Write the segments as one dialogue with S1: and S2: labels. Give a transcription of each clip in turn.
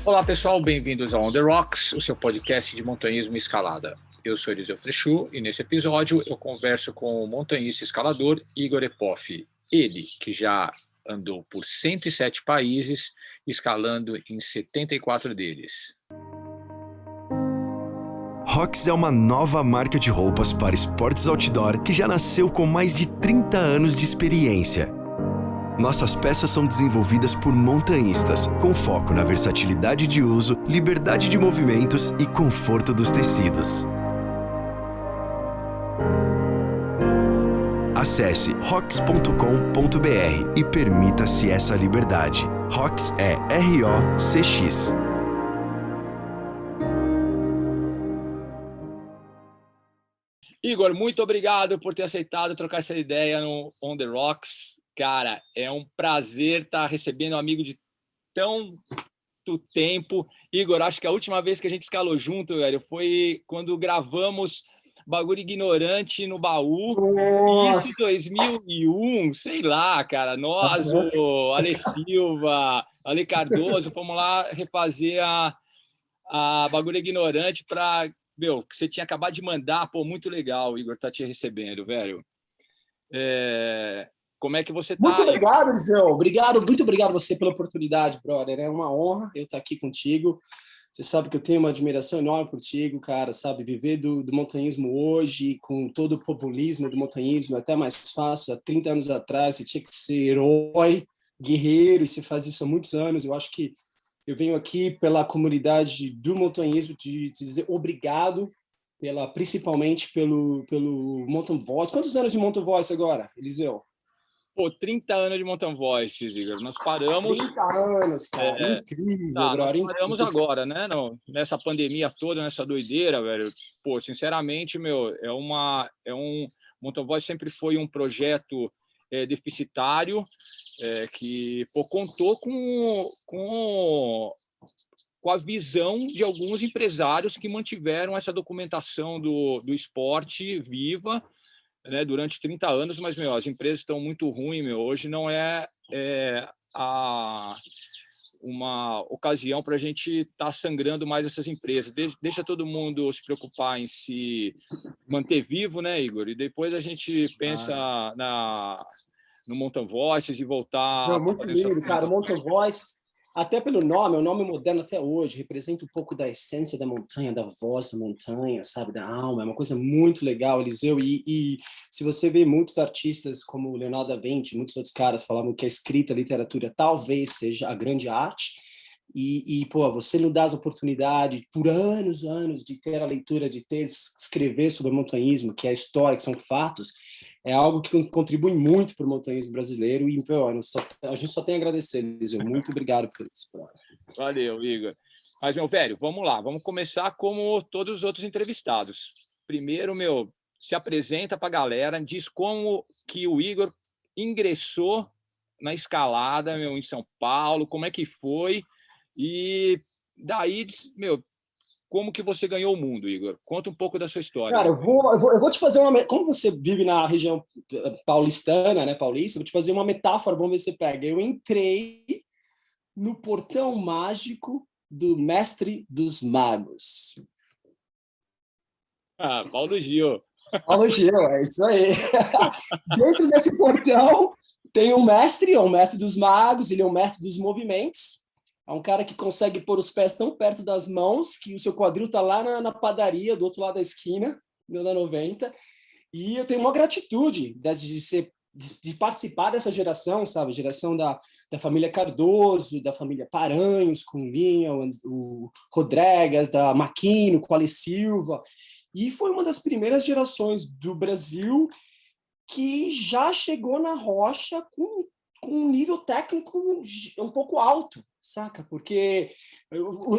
S1: Olá pessoal, bem-vindos ao On The Rocks, o seu podcast de montanhismo e escalada. Eu sou Eliseu Frechu e nesse episódio eu converso com o montanhista escalador Igor Epoff. Ele, que já andou por 107 países, escalando em 74 deles.
S2: Rocks é uma nova marca de roupas para esportes outdoor que já nasceu com mais de 30 anos de experiência. Nossas peças são desenvolvidas por montanhistas, com foco na versatilidade de uso, liberdade de movimentos e conforto dos tecidos. Acesse rocks.com.br e permita-se essa liberdade. Rocks é R-O-C-X.
S1: Igor, muito obrigado por ter aceitado trocar essa ideia no On The Rocks. Cara, é um prazer estar recebendo um amigo de tanto tempo. Igor, acho que a última vez que a gente escalou junto, velho, foi quando gravamos Bagulho Ignorante no Baú.
S3: Nossa.
S1: Isso, 2001, sei lá, cara. Nós, o Ale Silva, Ale Cardoso, fomos lá refazer a Bagulho Ignorante para... Meu, que você tinha acabado de mandar, pô, muito legal, Igor, tá te recebendo, velho. Como é que você tá?
S3: Muito obrigado, Eliseu. Muito obrigado você pela oportunidade, brother. É uma honra eu estar aqui contigo. Você sabe que eu tenho uma admiração enorme por ti, cara, sabe? Viver do montanhismo hoje, com todo o populismo do montanhismo, é até mais fácil. Há 30 anos atrás, você tinha que ser herói, guerreiro, e você faz isso há muitos anos. Eu acho que eu venho aqui pela comunidade do montanhismo te dizer obrigado, principalmente pelo Mountain Voice. Quantos anos de Mountain Voice agora, Eliseu?
S1: Pô, 30 anos de Mountain Voices, Igor. Nós paramos...
S3: 30 anos, cara. Incrível,
S1: nós
S3: brother.
S1: paramos agora, né? Nessa pandemia toda, nessa doideira, velho. Pô, sinceramente, meu, Mountain Voice sempre foi um projeto deficitário, que pô, contou com a visão de alguns empresários que mantiveram essa documentação do esporte viva, né, durante 30 anos, mas, meu, as empresas estão muito ruins, meu. Hoje não é uma ocasião para a gente estar sangrando mais essas empresas. Deixa todo mundo se preocupar em se manter vivo, né, Igor? E depois a gente pensa no Mountain Voices e voltar...
S3: Não, muito lindo, cara. O Mountain Voice, até pelo nome, é um nome moderno até hoje, representa um pouco da essência da montanha, da voz da montanha, sabe, da alma. É uma coisa muito legal, Eliseu. E se você vê muitos artistas como Leonardo da Vinci, muitos outros caras falavam que a escrita, a literatura, talvez seja a grande arte. Pô, você não dá as oportunidades por anos de ter a leitura, de escrever sobre o montanhismo, que é a história, que são fatos, é algo que contribui muito para o montanhismo brasileiro. E pô, a gente só tem a agradecer, Eliseu. Muito obrigado por isso.
S1: Valeu, Igor. Mas, meu velho, vamos lá. Vamos começar como todos os outros entrevistados. Primeiro, meu, se apresenta para a galera, diz como que o Igor ingressou na escalada, meu, em São Paulo, como é que foi. E daí, meu, como que você ganhou o mundo, Igor? Conta um pouco da sua história.
S3: Cara, eu vou te fazer uma... Como você vive na região paulistana, né, paulista, eu vou te fazer uma metáfora, vamos ver se você pega. Eu entrei no portão mágico do Mestre dos Magos.
S1: Paulo Gil.
S3: Paulo Gil, é isso aí. Dentro desse portão tem um mestre, é o Mestre dos Magos, ele é o mestre dos movimentos. É um cara que consegue pôr os pés tão perto das mãos que o seu quadril está lá na padaria, do outro lado da esquina, da 90. E eu tenho uma gratitude de participar dessa geração, sabe? Geração da família Cardoso, da família Paranhos, com Linha, o Rodrigues, da Maquino, com Ale Silva. E foi uma das primeiras gerações do Brasil que já chegou na rocha com um nível técnico um pouco alto, saca? Porque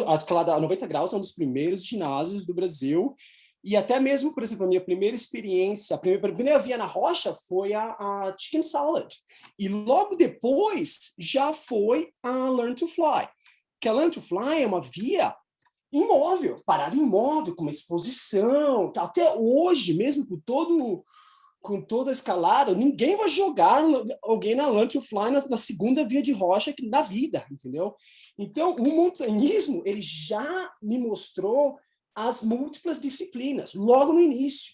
S3: a escalada 90 graus é um dos primeiros ginásios do Brasil, e até mesmo, por exemplo, a minha primeira experiência, a primeira via na rocha foi a Chicken Salad, e logo depois já foi a Learn to Fly, que a Learn to Fly é uma via imóvel, parada imóvel, com uma exposição, até hoje, mesmo com todo com toda a escalada, ninguém vai jogar alguém na Learn to Fly na segunda via de rocha da vida, entendeu? Então, o montanhismo, ele já me mostrou as múltiplas disciplinas, logo no início.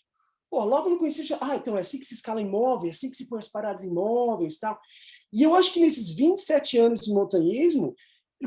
S3: Pô, logo no início, então é assim que se escala imóvel, é assim que se põe as paradas imóveis e tal. E eu acho que nesses 27 anos de montanhismo,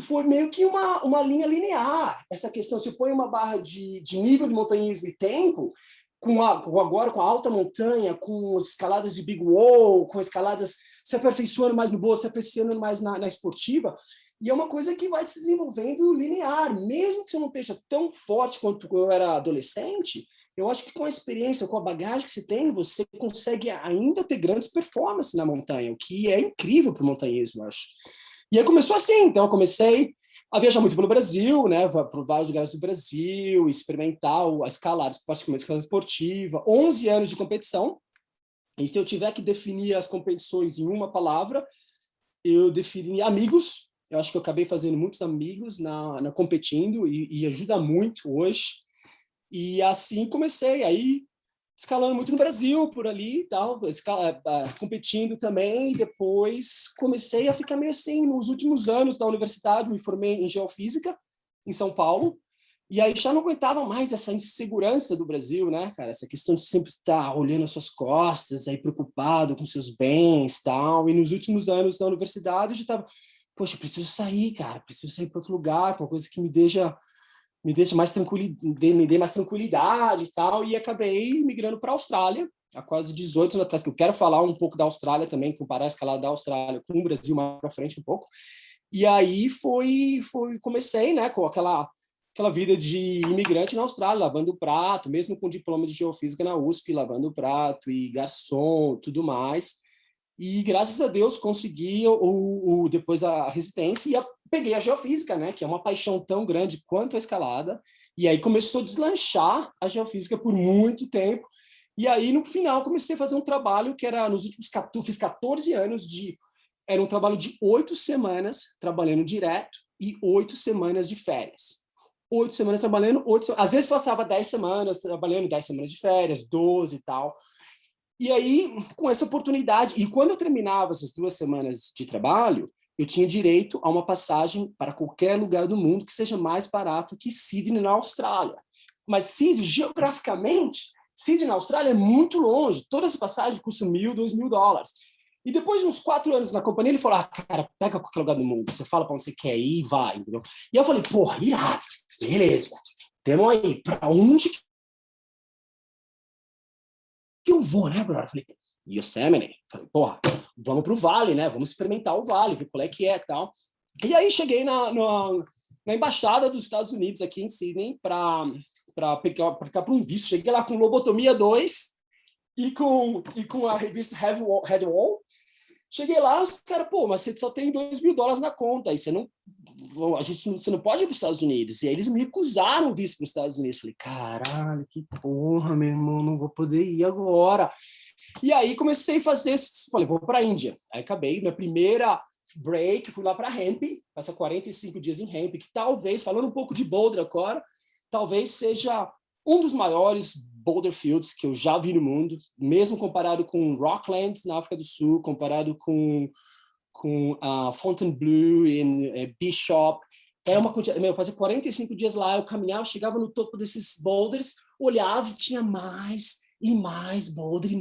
S3: foi meio que uma linha linear. Essa questão, você põe uma barra de nível de montanhismo e tempo, agora com a alta montanha, com as escaladas de big wall, com escaladas se aperfeiçoando mais no boa, se aperfeiçoando mais na esportiva, e é uma coisa que vai se desenvolvendo linear, mesmo que você não esteja tão forte quanto eu era adolescente, eu acho que com a experiência, com a bagagem que você tem, você consegue ainda ter grandes performances na montanha, o que é incrível para o montanhismo, eu acho. E aí começou assim, então eu comecei a viajar muito pelo Brasil, né, para vários lugares do Brasil, experimentar a escalada, praticamente escalada esportiva, 11 anos de competição, e se eu tiver que definir as competições em uma palavra, eu defini amigos. Eu acho que eu acabei fazendo muitos amigos na competindo e ajuda muito hoje. E assim comecei, aí escalando muito no Brasil, por ali e tal, competindo também, e depois comecei a ficar meio assim, nos últimos anos da universidade, me formei em Geofísica, em São Paulo, e aí já não aguentava mais essa insegurança do Brasil, né, cara, essa questão de sempre estar olhando as suas costas, aí preocupado com seus bens e tal, e nos últimos anos da universidade eu já estava, poxa, preciso sair, cara, preciso sair para outro lugar, uma coisa que me deixa mais me dê mais tranquilidade e tal, e acabei migrando para a Austrália, há quase 18 anos atrás, que eu quero falar um pouco da Austrália também, comparar a escalada da Austrália com o Brasil mais para frente um pouco, e aí comecei, né, com aquela vida de imigrante na Austrália, lavando prato, mesmo com diploma de geofísica na USP, lavando prato e garçom, tudo mais, e graças a Deus consegui depois a residência e peguei a geofísica, né, que é uma paixão tão grande quanto a escalada, e aí começou a deslanchar a geofísica por muito tempo, e aí no final comecei a fazer um trabalho que era nos últimos 14 anos, era um trabalho de 8 semanas trabalhando direto e 8 semanas de férias. 8 semanas trabalhando, às vezes passava 10 semanas trabalhando, 10 semanas de férias, 12 e tal. E aí, com essa oportunidade, e quando eu terminava essas 2 semanas de trabalho, eu tinha direito a uma passagem para qualquer lugar do mundo que seja mais barato que Sydney, na Austrália. Mas Sydney, geograficamente, Sydney, na Austrália, é muito longe. Toda essa passagem custa $1.000, $2.000. E depois de uns 4 anos na companhia, ele falou, cara, pega qualquer lugar do mundo, você fala para onde você quer ir e vai, entendeu? E eu falei, porra, irado, beleza, temos aí, para onde que eu vou, né, brother? Falei, Yosemite. Falei, porra, vamos pro Vale, né? Vamos experimentar o Vale, ver qual é que é e tal. E aí cheguei na embaixada dos Estados Unidos aqui em Sydney para aplicar para um visto. Cheguei lá com Lobotomia 2 e com a revista Headwall. Cheguei lá, os caras, pô, mas você só tem $2.000 na conta, aí você não pode ir para os Estados Unidos. E aí eles me recusaram o visto para os Estados Unidos. Falei, caralho, que porra, meu irmão, não vou poder ir agora. E aí comecei a fazer, falei, vou para a Índia. Aí acabei, minha primeira break, fui lá para Hampi, passar 45 dias em Hampi, que talvez, falando um pouco de boulder agora, talvez seja um dos maiores boulder fields que eu já vi no mundo, mesmo comparado com Rocklands na África do Sul, comparado com Fontainebleau em Bishop. É uma quantidade, eu passei 45 dias lá, eu caminhava, chegava no topo desses boulders, olhava e tinha mais e mais boulder,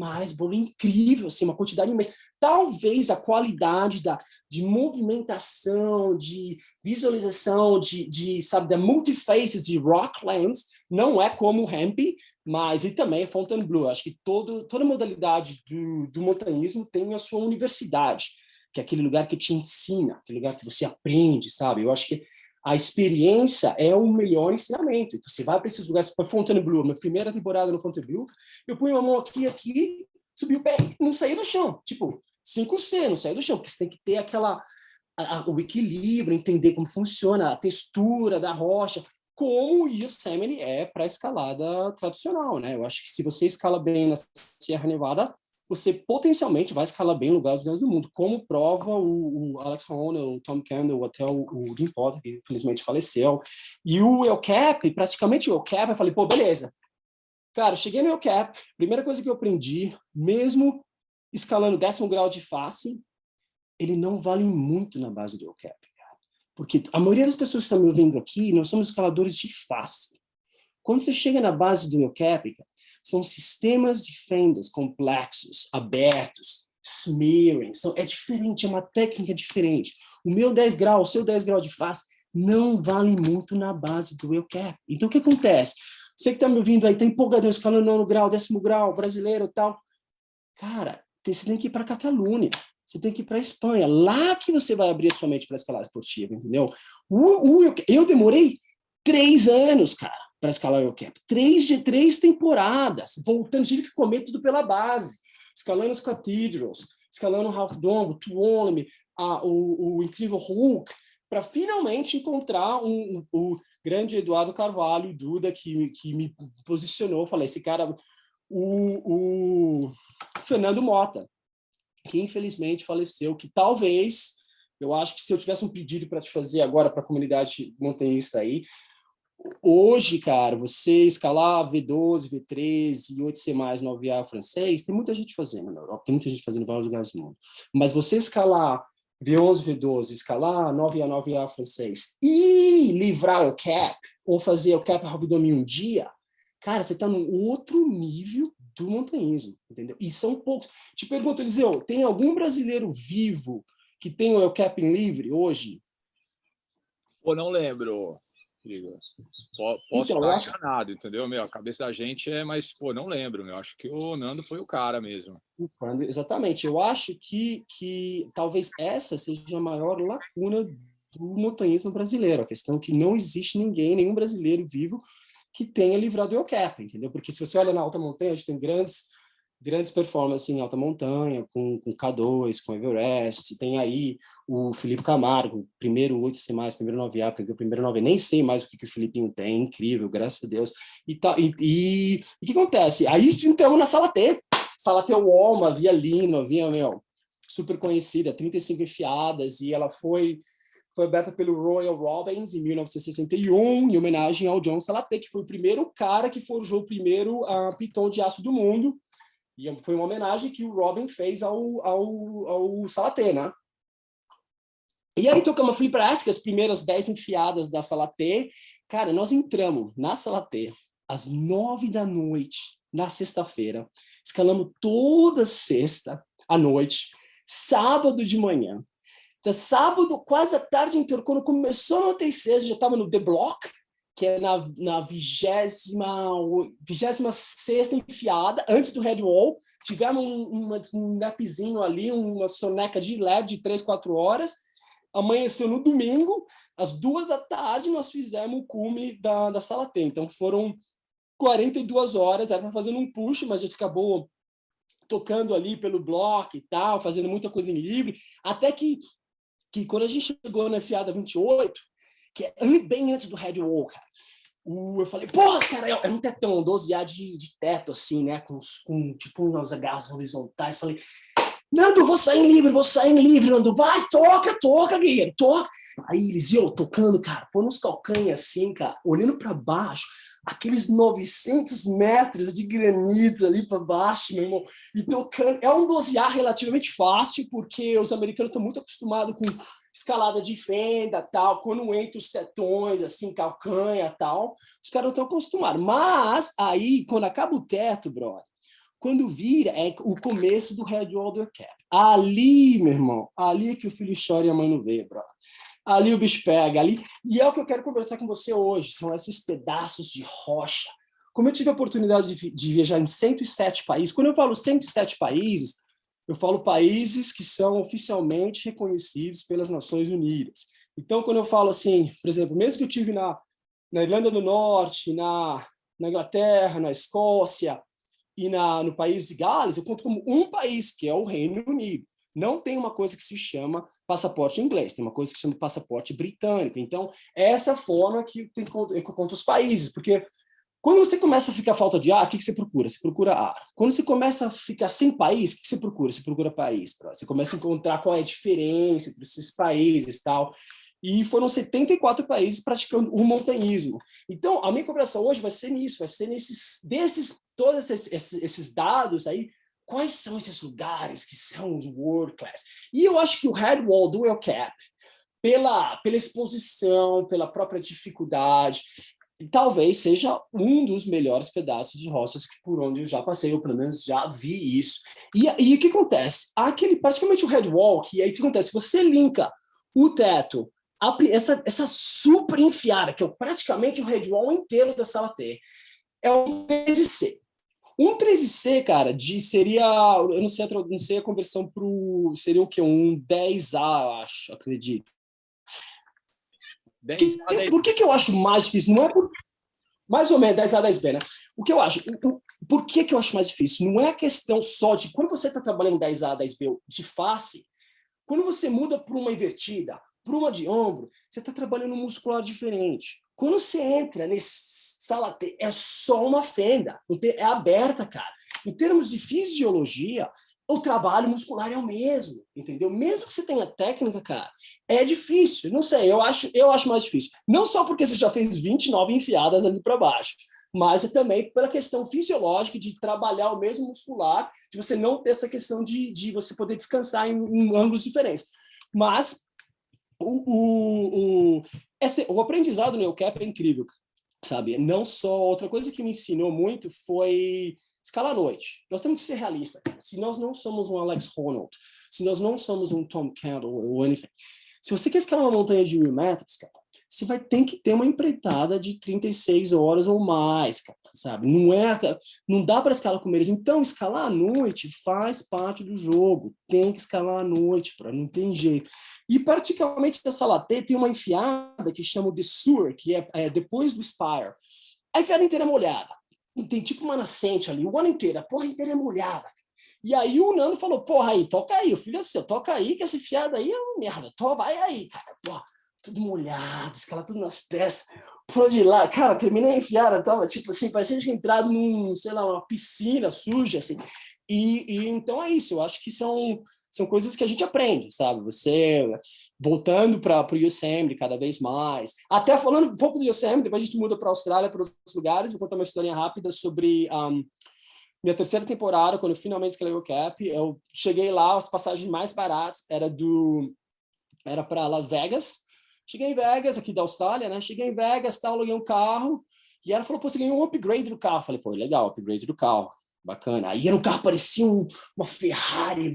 S3: incrível, assim, uma quantidade imensa. Talvez a qualidade de movimentação, de visualização, sabe, da multifaces de Rocklands não é como o Hampi, mas e também Fontainebleau. Acho que toda modalidade do montanhismo tem a sua universidade, que é aquele lugar que te ensina, aquele lugar que você aprende, sabe? Eu acho que a experiência é o melhor ensinamento. Então, você vai para esses lugares, para Fontainebleau, minha primeira temporada no Fontainebleau, eu punho uma mão aqui, subi o pé, não saí do chão. Tipo, 5C, não saí do chão, porque você tem que ter o equilíbrio, entender como funciona a textura da rocha, como o Yosemite é para a escalada tradicional, né? Eu acho que se você escala bem na Sierra Nevada, você potencialmente vai escalar bem em lugares do mundo, como prova o Alex Honnold, o Tom Kendall, até o Dean Potter, que infelizmente faleceu. E o El Cap, praticamente o El Cap, eu falei, pô, beleza, Cara, cheguei no EUCAP, primeira coisa que eu aprendi, mesmo escalando 10º grau de face, ele não vale muito na base do EUCAP, cara. Porque a maioria das pessoas que estão me ouvindo aqui, nós somos escaladores de face. Quando você chega na base do EUCAP, cara, são sistemas de fendas complexos, abertos, smearing, é diferente, é uma técnica diferente. O meu 10 graus, o seu 10 graus de face, não vale muito na base do EUCAP. Então, o que acontece? Você que está me ouvindo aí, está empolgadão, escalando 9º grau, 10º grau, brasileiro e tal. Cara, você tem que ir para Catalunha, você tem que ir para a Espanha, lá que você vai abrir a sua mente para escalar esportiva, entendeu? Eu demorei 3 anos, cara, para escalar o EUCAP. 3 temporadas, voltando, tive que comer tudo pela base, escalando os Cathedrals, escalando o Half Dome, o Tuolumne, o incrível Hulk, para finalmente encontrar o grande Eduardo Carvalho, Duda, que me posicionou. Falei, esse cara, o Fernando Mota, que infelizmente faleceu, que talvez, eu acho que se eu tivesse um pedido para te fazer agora para a comunidade montanhista aí, hoje, cara, você escalar V12, V13 e 8C+, 9A francês, tem muita gente fazendo na Europa, tem muita gente fazendo em vários lugares do mundo. Mas você escalar V11, V12, escalar 9A, 9A francês e livrar o cap, ou fazer o cap abdômen um dia, cara, você está num outro nível do montanhismo, entendeu? E são poucos. Te pergunto, Eliseu, tem algum brasileiro vivo que tem o capping livre hoje?
S1: Pô, não lembro, Igor. Posso
S3: Então,
S1: estar enganado, entendeu? Meu, a cabeça da gente mas, pô, não lembro, meu. Acho que o Nando foi o cara mesmo.
S3: Exatamente. Eu acho que talvez essa seja a maior lacuna do montanhismo brasileiro. A questão é que não existe nenhum brasileiro vivo que tenha livrado o cap, entendeu? Porque se você olha na alta montanha, a gente tem grandes performances em alta montanha, com K2, com Everest, tem aí o Felipe Camargo, primeiro 8C+, primeiro 9A, porque o primeiro 9A, nem sei mais o que o Felipinho tem, incrível, graças a Deus. E o que acontece? Aí entramos na Sala T Wall, uma via linda, super conhecida, 35 enfiadas, e ela foi aberta pelo Royal Robbins em 1961, em homenagem ao John Salaté, que foi o primeiro cara que forjou o primeiro piton de aço do mundo. E foi uma homenagem que o Robin fez ao Salaté, né? E aí tocamos Free Press, as primeiras 10 enfiadas da Salaté. Cara, nós entramos na Salaté às 9 da noite, na sexta-feira. Escalamos toda sexta à noite, sábado de manhã. Então, sábado, quase à tarde, quando começou no TC, já estava no The Block, que é na 26ª enfiada, antes do Red Wall. Tivemos um napzinho ali, uma soneca de leve de 3, 4 horas. Amanheceu no domingo, às 2 da tarde, nós fizemos o cume da Sala T. Então, foram 42 horas, era para fazer um push, mas a gente acabou tocando ali pelo bloco e tal, fazendo muita coisa em livre, até que quando a gente chegou na enfiada 28, que é bem antes do Red Wall, cara, eu falei, porra, cara, é um tetão, 12A de teto, assim, né, com tipo umas agarras horizontais. Falei, Nando, vou sair em livre, Nando, vai, toca, guerreiro, toca. Aí eles iam tocando, cara, pondo uns calcanhas assim, cara, olhando para baixo, aqueles 900 metros de granito ali para baixo, meu irmão, e tocando. É um 12A relativamente fácil, porque os americanos estão muito acostumados com escalada de fenda, tal, quando entra os tetões, assim, calcanha, tal, os caras não estão acostumados. Mas aí, quando acaba o teto, brother, quando vira, é o começo do Red Wall do Cap. Ali, meu irmão, ali é que o filho chora e a mãe não vê, brother. Ali o bicho pega, ali. E é o que eu quero conversar com você hoje, são esses pedaços de rocha. Como eu tive a oportunidade de viajar em 107 países, quando eu falo 107 países, eu falo países que são oficialmente reconhecidos pelas Nações Unidas. Então, quando eu falo assim, por exemplo, mesmo que eu tive na Irlanda do Norte, na Inglaterra, na Escócia e no país de Gales, eu conto como um país, que é o Reino Unido. Não tem uma coisa que se chama passaporte inglês, tem uma coisa que se chama passaporte britânico. Então, é essa forma que tem contra os países, porque quando você começa a ficar falta de ar, o que você procura? Você procura ar. Quando você começa a ficar sem país, o que você procura? Você procura país. Você começa a encontrar qual é a diferença entre esses países e tal. e foram 74 países praticando o montanhismo. Então, a minha cooperação hoje vai ser nisso, vai ser todos esses dados aí, quais são esses lugares que são os world class. E eu acho que o headwall do El Cap, pela exposição, pela própria dificuldade, talvez seja um dos melhores pedaços de rochas que por onde eu já passei, eu pelo menos já vi isso. E o que acontece? Praticamente o headwall, que aí o que acontece? Você linka o teto, essa super enfiada, que é praticamente o headwall inteiro da sala T, é um 13C. Um 13C, cara, seria, eu não sei a conversão seria o quê? Um 10A, eu acho, acredito. Por que eu acho mais difícil? Não é mais ou menos 10A, 10B, né? O que eu acho? Por que eu acho mais difícil? Não é a questão só de quando você está trabalhando 10A, 10B de face, quando você muda para uma invertida, para uma de ombro, você está trabalhando um muscular diferente. Quando você entra nesse sala T, é só uma fenda, é aberta, cara. Em termos de fisiologia, o trabalho muscular é o mesmo, entendeu? Mesmo que você tenha técnica, cara, é difícil. Não sei, eu acho mais difícil. Não só porque você já fez 29 enfiadas ali para baixo, mas é também pela questão fisiológica de trabalhar o mesmo muscular, de você não ter essa questão de você poder descansar em ângulos diferentes. Mas o aprendizado no El Cap é incrível, sabe? Não só... Outra coisa que me ensinou muito foi escalar à noite. Nós temos que ser realistas. Se nós não somos um Alex Honnold, se nós não somos um Tom Kendall ou anything, se você quer escalar uma montanha de 1.000 metros, cara, você vai ter que ter uma empreitada de 36 horas ou mais, cara, sabe? Não dá para escalar com eles. Então, escalar à noite faz parte do jogo. Tem que escalar à noite, não tem jeito. E, particularmente, essa latte tem uma enfiada que chama de Sur, que é depois do Spire. A enfiada inteira é molhada. Tem tipo uma nascente ali, o ano inteiro, a porra inteira é molhada. E aí o Nando falou, porra aí, toca aí, o filho é seu, toca aí, que essa enfiada aí é uma merda. Vai aí, cara, porra. Tudo molhado, escala tudo nas peças. Por de lá, cara, terminei a enfiada, tava tipo assim, parecia que tinha entrado sei lá, uma piscina suja, assim. E então é isso, eu acho que são coisas que a gente aprende, sabe? Você voltando para o Yosemite cada vez mais. Até falando um pouco do Yosemite, depois a gente muda para a Austrália, para outros lugares, vou contar uma historinha rápida sobre minha terceira temporada, quando eu finalmente escalei o Cap. Eu cheguei lá, as passagens mais baratas era para Las Vegas. Cheguei em Vegas, aqui da Austrália, né? Cheguei em Vegas, aluguei um carro, e ela falou, pô, você ganhou um upgrade do carro. Falei, pô, legal, upgrade do carro, bacana. Aí no carro parecia uma Ferrari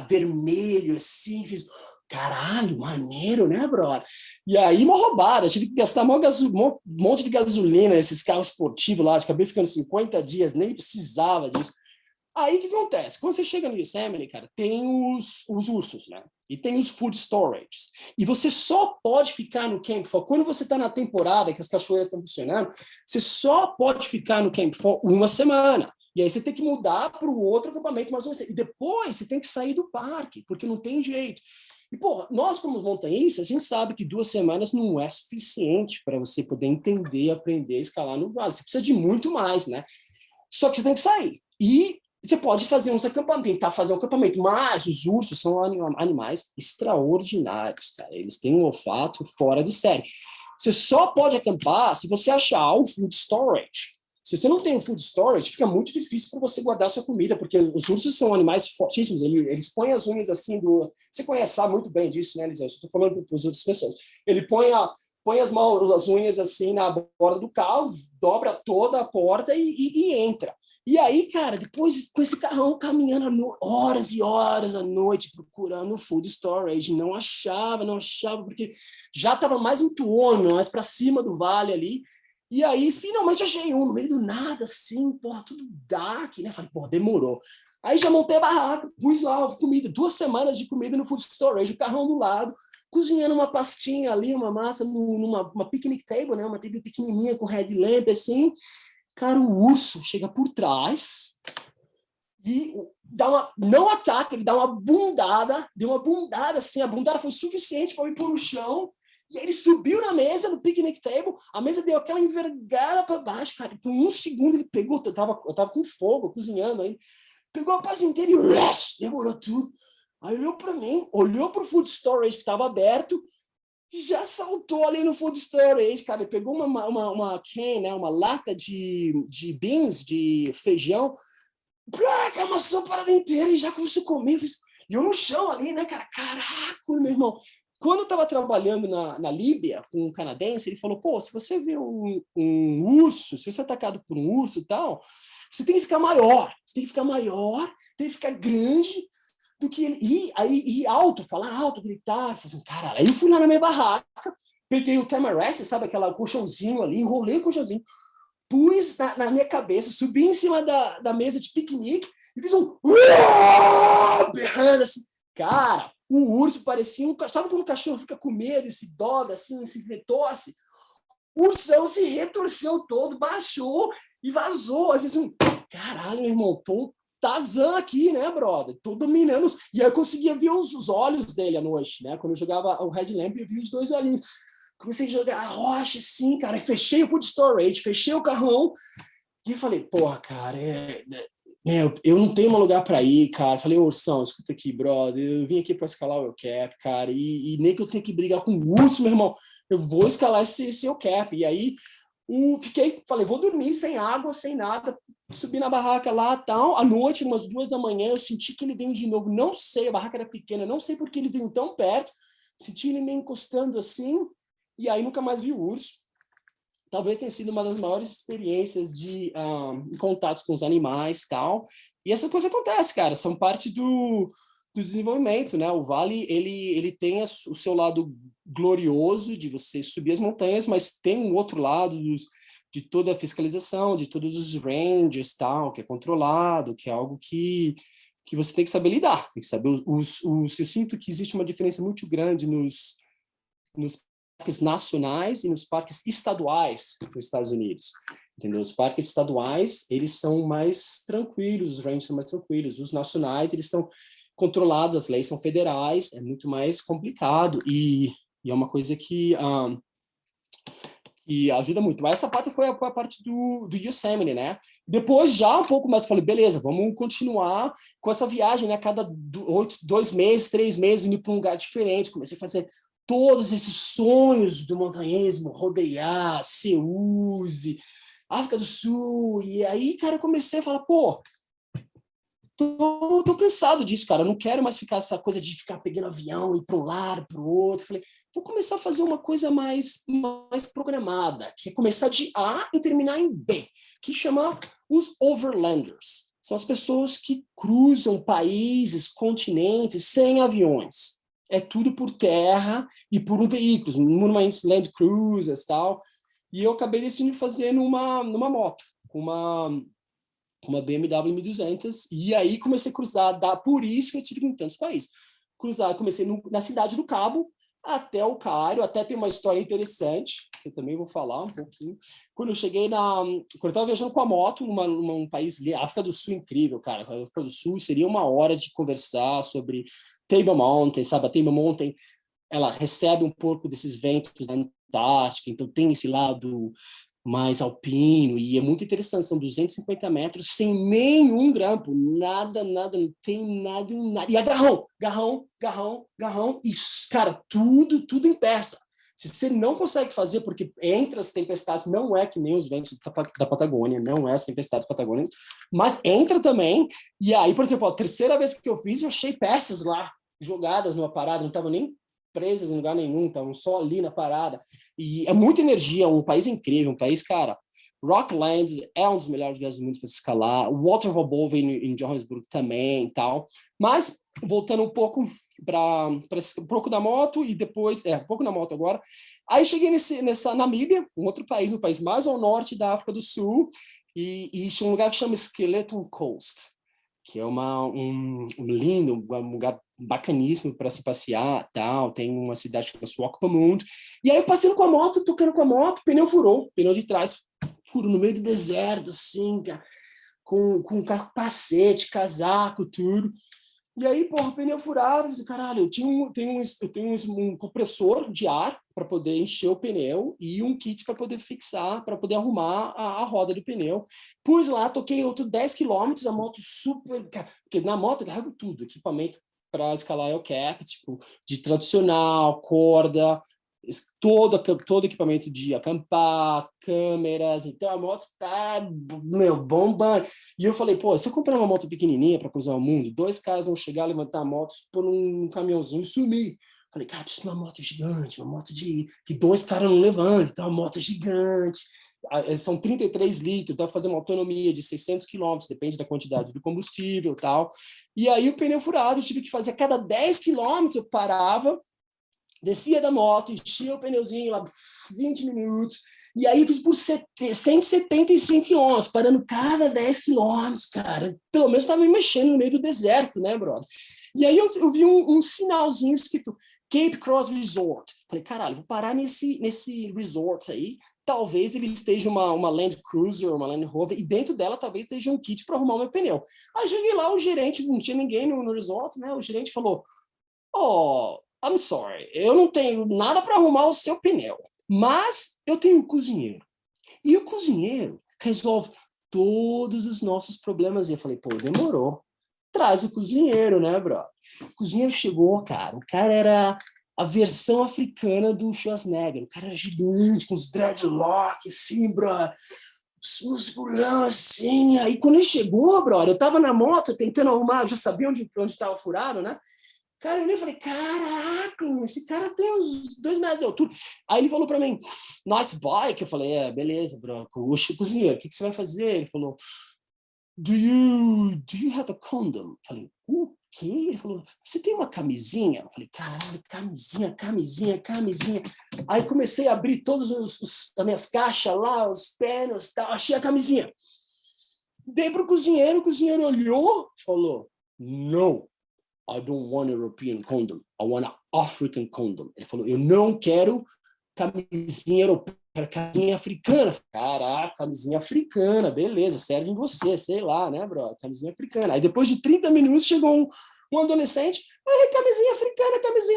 S3: vermelho, assim, fiz, caralho, maneiro, né, brother? E aí, uma roubada, tive que gastar um monte de gasolina nesses carros esportivos lá, acabei ficando 50 dias, nem precisava disso. Aí, o que acontece? Quando você chega no Yosemite, cara, tem os ursos, né? E tem os food storages. E você só pode ficar no Camp 4, quando você está na temporada que as cachoeiras estão funcionando, você só pode ficar no Camp 4 uma semana. E aí você tem que mudar para o outro acampamento, e depois você tem que sair do parque, porque não tem jeito. E, pô, nós como montanhistas, a gente sabe que 2 semanas não é suficiente para você poder entender, aprender a escalar no vale. Você precisa de muito mais, né? Só que você tem que sair. E você pode fazer uns acampamentos, tentar fazer um acampamento, mas os ursos são animais extraordinários, cara. Eles têm um olfato fora de série. Você só pode acampar se você achar o food storage. Se você não tem um food storage, fica muito difícil para você guardar sua comida, porque os ursos são animais fortíssimos, eles põem as unhas assim Você sabe muito bem disso, né, Eliseu? Eu estou falando para as outras pessoas. Ele põe as unhas assim na borda do carro, dobra toda a porta e entra. E aí, cara, depois com esse carrão caminhando horas e horas à noite procurando food storage, não achava, porque já estava mais em Tuono, mais para cima do vale ali. E aí, finalmente, achei um no meio do nada, assim, porra, tudo dark, né? Falei, porra, demorou. Aí já montei a barraca, pus lá comida, 2 semanas de comida no food storage, o carrão do lado, cozinhando uma pastinha ali, uma massa, numa picnic table, né? Uma table pequenininha com headlamp, assim. Cara, o urso chega por trás e não ataca, ele dá uma bundada, deu uma bundada assim, a bundada foi suficiente para me pôr no chão. E aí ele subiu na mesa, no picnic table, a mesa deu aquela envergada para baixo, cara. Por 1 segundo ele pegou, eu tava com fogo, cozinhando aí, pegou a pasta inteira e demorou tudo. Aí olhou para mim, olhou para o food storage que estava aberto, já saltou ali no food storage, cara, pegou uma can, né, uma lata de beans, de feijão, amassou a parada inteira e já começou a comer. E eu no chão ali, né, cara? Caraca, meu irmão. Quando eu estava trabalhando na Líbia com um canadense, ele falou, pô, se você vê um urso, se você é atacado por um urso e tal, você tem que ficar maior. Você tem que ficar maior, tem que ficar grande do que ele. E alto, falar alto, gritar. Falei assim, caralho. Aí eu fui lá na minha barraca, peguei o tamarest, sabe, aquela colchãozinho ali, enrolei o colchãozinho, pus na minha cabeça, subi em cima da mesa de piquenique e fiz um berrando assim. Cara, o urso parecia um... Sabe quando o cachorro fica com medo e se dobra assim, se retorce? O ursão se retorceu todo, baixou e vazou. Aí fiz um... Caralho, meu irmão, tô Tarzan aqui, né, brother? Tô dominando. E aí eu conseguia ver os olhos dele à noite, né? Quando eu jogava o Red Lamp, eu via os dois olhinhos. Comecei a jogar rocha, assim, cara. E fechei o food storage, fechei o carrão. E falei, porra, cara, eu não tenho um lugar para ir, cara. Falei, Ursão, escuta aqui, brother. Eu vim aqui para escalar o cap, cara. E nem que eu tenha que brigar com o urso, meu irmão. Eu vou escalar esse cap. E aí, falei, vou dormir sem água, sem nada. Subi na barraca lá, tal. À noite, umas 2 da manhã, eu senti que ele veio de novo. Não sei, a barraca era pequena. Não sei porque ele veio tão perto. Senti ele me encostando assim. E aí nunca mais vi o urso. Talvez tenha sido uma das maiores experiências de contatos com os animais, tal. E essa coisa acontece, cara, são parte do desenvolvimento, né? O vale, ele tem o seu lado glorioso de você subir as montanhas, mas tem um outro lado de toda a fiscalização, de todos os ranges, tal, que é controlado, que é algo que você tem que saber lidar, tem que saber eu sinto que existe uma diferença muito grande nos parques nacionais e nos parques estaduais dos Estados Unidos, entendeu? Os parques estaduais, eles são mais tranquilos, os ranges são mais tranquilos, os nacionais, eles são controlados, as leis são federais, é muito mais complicado e é uma coisa que ajuda muito. Mas essa parte foi a parte do Yosemite, né? Depois, já um pouco mais, falei, beleza, vamos continuar com essa viagem, né? Cada 2 meses, 3 meses, indo para um lugar diferente. Comecei a fazer todos esses sonhos do montanhismo, rodear, Seuse, África do Sul. E aí, cara, eu comecei a falar, pô, tô cansado disso, cara. Eu não quero mais ficar essa coisa de ficar pegando avião, ir para um lado, para o outro. Falei, vou começar a fazer uma coisa mais programada, que é começar de A e terminar em B, que chama os overlanders. São as pessoas que cruzam países, continentes, sem aviões. É tudo por terra e por veículos, normalmente Land Cruisers e tal. E eu acabei decidindo fazer numa moto, com uma BMW 1200, e aí comecei a cruzar, por isso que eu tive em tantos países. Comecei na cidade do Cabo, até o Cairo, até tem uma história interessante, que eu também vou falar um pouquinho. Quando eu estava viajando com a moto num país, África do Sul, incrível, cara. A África do Sul seria uma hora de conversar sobre Table Mountain, sabe? A Table Mountain, ela recebe um pouco desses ventos da Antártica, então tem esse lado mais alpino, e é muito interessante, são 250 metros sem nenhum grampo, nada, não tem nada, e garrão, e, cara, tudo em peça. Se você não consegue fazer, porque entre as tempestades, não é que nem os ventos da Patagônia, não é as tempestades patagônicas, mas entra também, e aí, por exemplo, a terceira vez que eu fiz, eu achei peças lá, jogadas numa parada, não estava nem presas em lugar nenhum, estavam só ali na parada. E é muita energia, um país incrível, um país, cara. Rocklands é um dos melhores lugares do mundo para se escalar. O Waterval Bowl em Johannesburg também e tal. Mas, voltando um pouco para um pouco da moto e depois... um pouco na moto agora. Aí cheguei nessa Namíbia, um outro país, um país mais ao norte da África do Sul, e um lugar que chama Skeleton Coast, que é um lindo, um lugar bacaníssimo para se passear, tal. Tem uma cidade que chama Swakopmund. E aí eu passando com a moto, tocando com a moto, pneu furou, pneu de trás furou no meio do deserto, assim, cara, com capacete, casaco, tudo. E aí, porra, o pneu furado, eu falei, caralho, eu tenho um compressor de ar para poder encher o pneu e um kit para poder fixar, para poder arrumar a roda do pneu. Pus lá, toquei outro 10 quilômetros, a moto super... Porque na moto eu carrego tudo, equipamento para escalar el cap, tipo, de tradicional, corda, todo equipamento de acampar, câmeras, então a moto está, bombando. E eu falei, pô, se eu comprar uma moto pequenininha para cruzar o mundo, 2 caras vão chegar, levantar a moto, pôr um caminhãozinho e sumir. Falei, cara, preciso de uma moto gigante, uma moto que 2 caras não levantem, então uma moto gigante. São 33 litros, dá para fazer uma autonomia de 600 quilômetros, depende da quantidade do combustível e tal. E aí o pneu furado, eu tive que fazer a cada 10 quilômetros, eu parava, descia da moto, enchia o pneuzinho lá, 20 minutos, e aí eu fiz por 175 quilômetros, parando cada 10 quilômetros, cara. Pelo menos estava me mexendo no meio do deserto, né, brother? E aí eu vi um sinalzinho escrito Cape Cross Resort. Falei, caralho, vou parar nesse resort aí. Talvez ele esteja uma Land Cruiser, uma Land Rover, e dentro dela talvez esteja um kit para arrumar o meu pneu. Aí cheguei lá, o gerente, não tinha ninguém no resort, né? O gerente falou, I'm sorry, eu não tenho nada para arrumar o seu pneu, mas eu tenho um cozinheiro. E o cozinheiro resolve todos os nossos problemas. E eu falei, pô, demorou. Traz o cozinheiro, né, bro? O cozinheiro chegou, cara. O cara era a versão africana do Schwarzenegger. O cara era gigante, com os dreadlocks, assim, bro. Os musculão, assim. Aí quando ele chegou, bro, eu tava na moto tentando arrumar, eu já sabia onde estava furado, né? Cara, eu falei, caraca, esse cara tem uns 2 metros de altura. Aí ele falou pra mim, nice bike. Eu falei, beleza, bro. O cozinheiro, o que você vai fazer? Ele falou, do you have a condom? Eu falei, o quê? Ele falou, você tem uma camisinha? Eu falei, caralho, camisinha. Aí comecei a abrir todas as minhas caixas lá, os panos, tal, achei a camisinha. Dei pro cozinheiro, o cozinheiro olhou, falou, no. I don't want European condom. I want an African condom. Ele falou, eu não quero camisinha europeia, quero camisinha africana. Caraca, camisinha africana, beleza, serve em você, sei lá, né, bro? Camisinha africana. Aí depois de 30 minutos chegou um adolescente, camisinha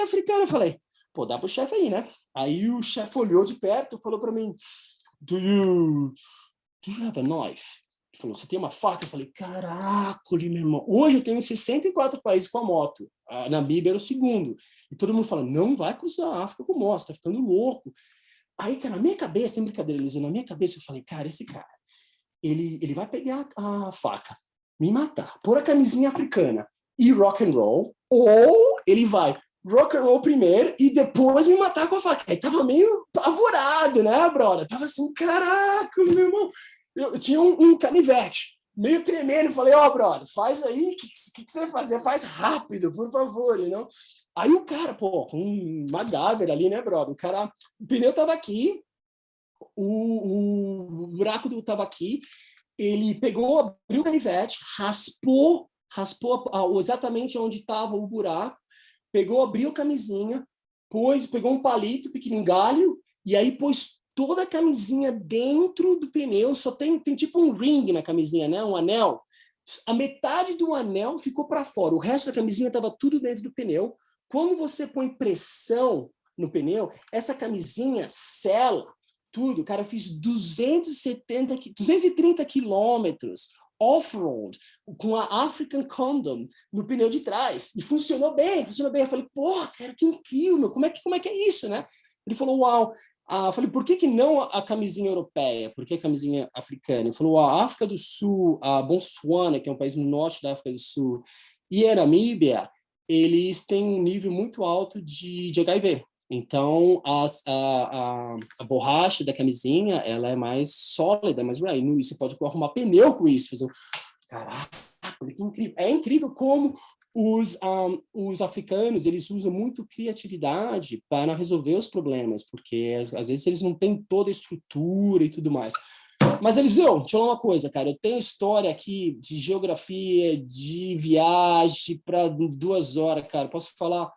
S3: africana. Eu falei, pô, dá pro chefe aí, né? Aí o chefe olhou de perto, falou para mim, do you have a knife? Ele falou, você tem uma faca? Eu falei, caraca, meu irmão. Hoje eu tenho 64 países com a moto. A Namíbia era o segundo. E todo mundo fala, não vai cruzar a África com moto, tá ficando louco. Aí, cara, na minha cabeça, sem brincadeira, Elisa, na minha cabeça eu falei, cara, esse cara, ele vai pegar a faca, me matar, pôr a camisinha africana e rock and roll, ou ele vai rock and roll primeiro e depois me matar com a faca. Aí tava meio apavorado, né, brother? Tava assim, caraca, meu irmão. Eu tinha um canivete, meio tremendo, falei, brother, faz aí, o que você vai fazer? Faz rápido, por favor, não? Aí o cara, pô, com uma Gávea ali, né, brother? O pneu tava aqui, o buraco tava aqui, ele pegou, abriu o canivete, raspou exatamente onde estava o buraco, abriu a camisinha, pegou um palito, pequeno galho, e aí pôs toda a camisinha dentro do pneu, só tem tipo um ring na camisinha, né? Um anel. A metade do anel ficou para fora, o resto da camisinha estava tudo dentro do pneu. Quando você põe pressão no pneu, essa camisinha sela tudo. Cara, eu fiz 230 quilômetros off-road com a African Condom no pneu de trás. E funcionou bem. Eu falei, porra, cara, que incrível, meu. Como é que é isso, né? Ele falou, uau. Eu falei, por que não a camisinha europeia? Por que a camisinha africana? Ele falou, a África do Sul, a Botsuana, que é um país no norte da África do Sul, e a Namíbia, eles têm um nível muito alto de HIV. Então, a borracha da camisinha, ela é mais sólida, mais dry. E você pode arrumar pneu com isso. Caraca, que incrível. É incrível como os africanos, eles usam muito criatividade para resolver os problemas, porque às vezes eles não têm toda a estrutura e tudo mais. Mas, Eliseu, deixa eu falar uma coisa, cara. Eu tenho história aqui de geografia, de viagem para 2 horas, cara. Posso falar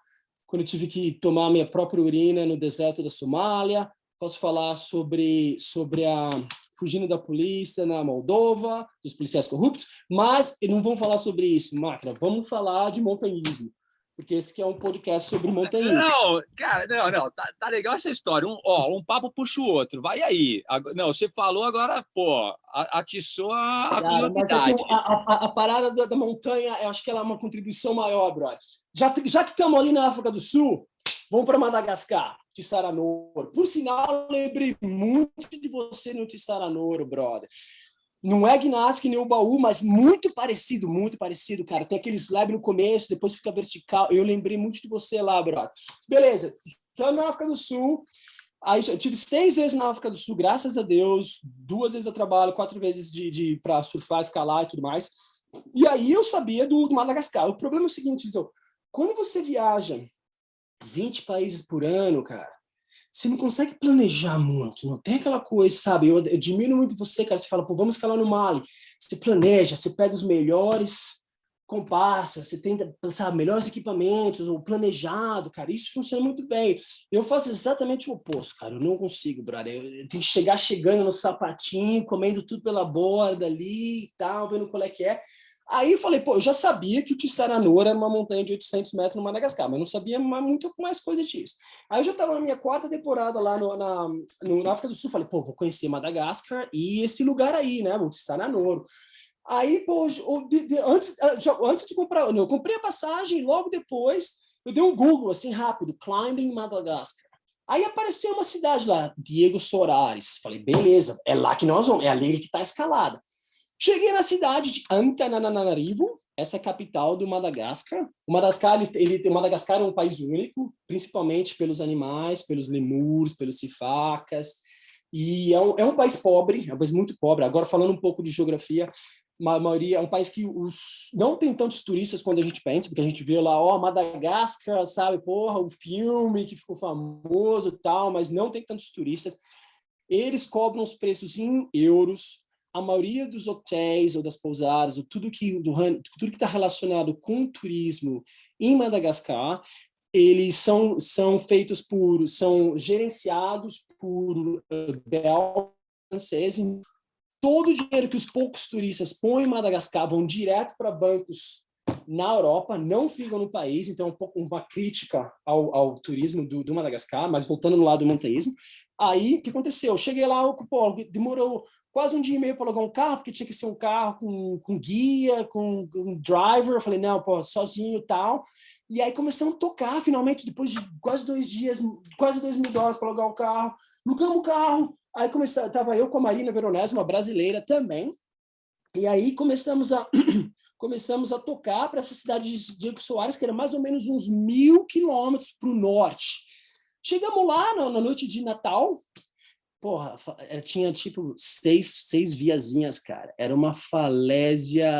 S3: quando eu tive que tomar minha própria urina no deserto da Somália. Posso falar sobre a fugindo da polícia na Moldova, dos policiais corruptos, mas não vamos falar sobre isso, Máquina. Vamos falar de montanhismo, porque esse aqui é um podcast sobre montanhismo.
S1: Não, cara, não. Tá legal essa história. Um papo puxa o outro. Vai aí. Não, você falou agora, pô, atiçou a curiosidade.
S3: Mas a parada da montanha, eu acho que ela é uma contribuição maior, brother. Já que estamos ali na África do Sul, vamos para Madagascar. Tissaranoro. Por sinal, lembrei muito de você no Tissaranoro, brother. Não é ginástica nem o baú, mas muito parecido, cara. Tem aquele slab no começo, depois fica vertical. Eu lembrei muito de você lá, brother. Beleza, estamos na África do Sul. Aí eu tive 6 vezes na África do Sul, graças a Deus, 2 vezes a trabalho, 4 vezes para surfar, escalar e tudo mais. E aí eu sabia do Madagascar. O problema é o seguinte, Lisão, quando você viaja 20 países por ano, cara, você não consegue planejar muito, não tem aquela coisa, sabe? Eu admiro muito você, cara, você fala, pô, vamos escalar no Mali. Você planeja, você pega os melhores comparsas, você tem, sabe, melhores equipamentos, ou planejado, cara, isso funciona muito bem. Eu faço exatamente o oposto, cara, eu não consigo, brother. Eu tenho que chegar chegando no sapatinho, comendo tudo pela borda ali e tal, vendo qual é que é. Aí eu falei, pô, eu já sabia que o Tissaranoro era uma montanha de 800 metros no Madagascar, mas não sabia muito mais coisa disso. Aí eu já estava na minha 4ª temporada lá na África do Sul, falei, pô, vou conhecer Madagascar e esse lugar aí, né, o Tissaranoro. Aí, pô, antes de comprar, eu comprei a passagem, logo depois, eu dei um Google, assim, rápido, Climbing Madagascar. Aí apareceu uma cidade lá, Diego Soares. Falei, beleza, é lá que nós vamos, é ali que está escalada. Cheguei na cidade de Antananarivo, essa é a capital do Madagascar. O Madagascar é um país único, principalmente pelos animais, pelos lemures, pelos sifacas. E é um país pobre, é um país muito pobre. Agora, falando um pouco de geografia, a maioria é um país que não tem tantos turistas quando a gente pensa, porque a gente vê lá, ó, Madagascar, sabe, porra, o filme que ficou famoso e tal, mas não tem tantos turistas. Eles cobram os preços em euros. A maioria dos hotéis ou das pousadas, ou tudo que está relacionado com turismo em Madagascar, eles são gerenciados por belgas, franceses. Todo o dinheiro que os poucos turistas põem em Madagascar vão direto para bancos na Europa, não ficam no país, então é um pouco uma crítica ao turismo do Madagascar, mas voltando no lado do montanhismo. Aí, o que aconteceu? Eu cheguei lá, pô, demorou quase um dia e meio para alugar um carro, porque tinha que ser um carro com guia, com driver. Eu falei, não, pô, sozinho e tal. E aí começamos a tocar, finalmente, depois de quase 2 dias, quase $2.000 para alugar o carro. Alugamos o carro, aí estava eu com a Marina Veronese, uma brasileira também, e aí começamos a tocar para essa cidade de Diego Soares, que era mais ou menos uns 1.000 quilômetros para o norte. Chegamos lá na noite de Natal, porra, tinha tipo 6 viazinhas, cara. Era uma falésia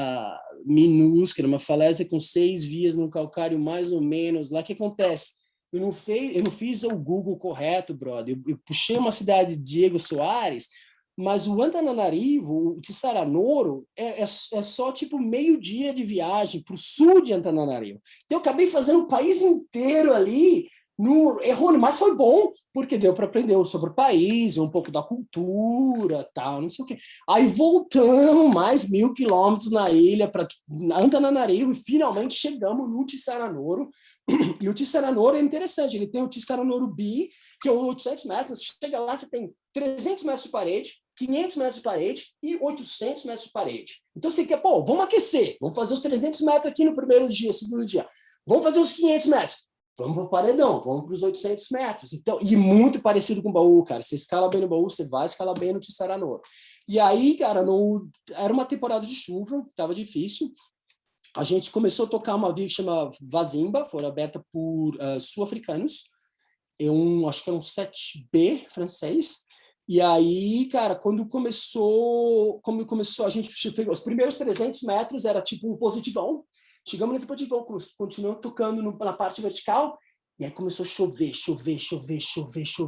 S3: minúscula, uma falésia com 6 vias no calcário, mais ou menos. Lá, o que acontece? Eu não fiz o Google correto, brother. Eu puxei uma cidade de Diego Soares, mas o Antananarivo, o Tissaranoro, é só tipo meio-dia de viagem para o sul de Antananarivo. Então eu acabei fazendo o país inteiro ali, errôneo, mas foi bom, porque deu para aprender sobre o país, um pouco da cultura, tal, não sei o quê. Aí voltamos mais 1.000 quilômetros na ilha para Antananarivo e finalmente chegamos no Tissaranoro. E o Tissaranoro é interessante, ele tem o Tissaranoro B, que é 800 metros, chega lá, você tem 300 metros de parede, 500 metros de parede e 800 metros de parede. Então você quer, pô, vamos aquecer, vamos fazer os 300 metros aqui no primeiro dia, segundo dia, vamos fazer os 500 metros. Vamos para o paredão, vamos para os 800 metros. Então, e muito parecido com o baú, cara. Você escala bem no baú, você vai escalar bem no Tissaranoro. E aí, cara, era uma temporada de chuva, estava difícil. A gente começou a tocar uma via que chama Vazimba, foi aberta por sul-africanos. Acho que é um 7B francês. E aí, cara, quando começou, a gente pegou os primeiros 300 metros, era tipo um positivão. Chegamos nesse positivão, continuamos tocando na parte vertical, e aí começou a chover.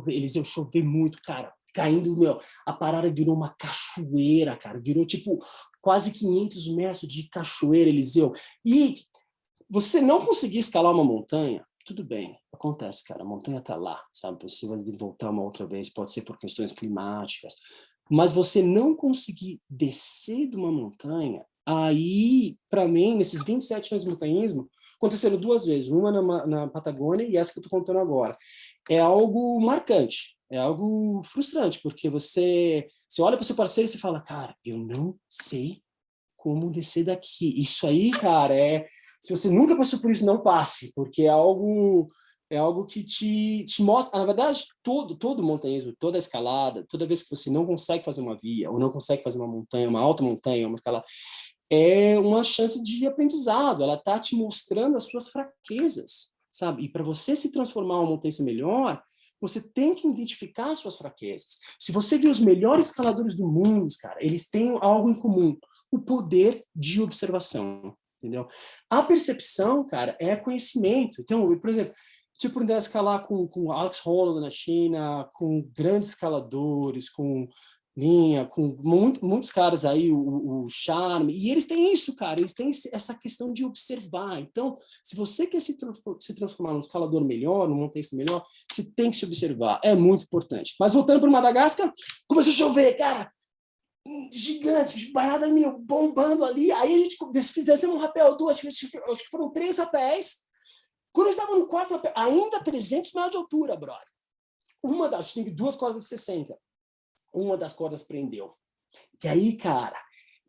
S3: Eliseu, chover muito, cara. Caindo, a parada virou uma cachoeira, cara. Virou, tipo, quase 500 metros de cachoeira, Eliseu. E você não conseguir escalar uma montanha, tudo bem, acontece, cara. A montanha tá lá, sabe? Você vai voltar uma outra vez, pode ser por questões climáticas. Mas você não conseguir descer de uma montanha, aí, para mim, nesses 27 anos de montanhismo, aconteceram 2 vezes, uma na Patagônia e essa que eu estou contando agora. É algo marcante, é algo frustrante, porque você olha para o seu parceiro e você fala, cara, eu não sei como descer daqui. Isso aí, cara, se você nunca passou por isso, não passe, porque é algo É algo que te mostra, na verdade, todo montanhismo, toda escalada, toda vez que você não consegue fazer uma via, ou não consegue fazer uma montanha, uma alta montanha, uma escalada, é uma chance de aprendizado, ela está te mostrando as suas fraquezas, sabe? E para você se transformar uma montanhista melhor, você tem que identificar as suas fraquezas. Se você vê os melhores escaladores do mundo, cara, eles têm algo em comum, o poder de observação, entendeu? A percepção, cara, é conhecimento. Então, por exemplo, tipo, de escalar com Alex Honnold na China, com grandes escaladores, com Linha, com muitos caras aí, o Charme, e eles têm isso, cara, eles têm essa questão de observar. Então, se você quer se transformar num escalador melhor, num montanhista melhor, você tem que se observar, é muito importante. Mas voltando para Madagascar, começou a chover, cara, gigante, parada bombando ali, aí a gente fizemos um rapel, acho que foram 3 rapéis. Quando eu estava no 4º rapel, ainda 300 metros de altura, brother. Tinha 2 cordas de 60. Uma das cordas prendeu. E aí, cara,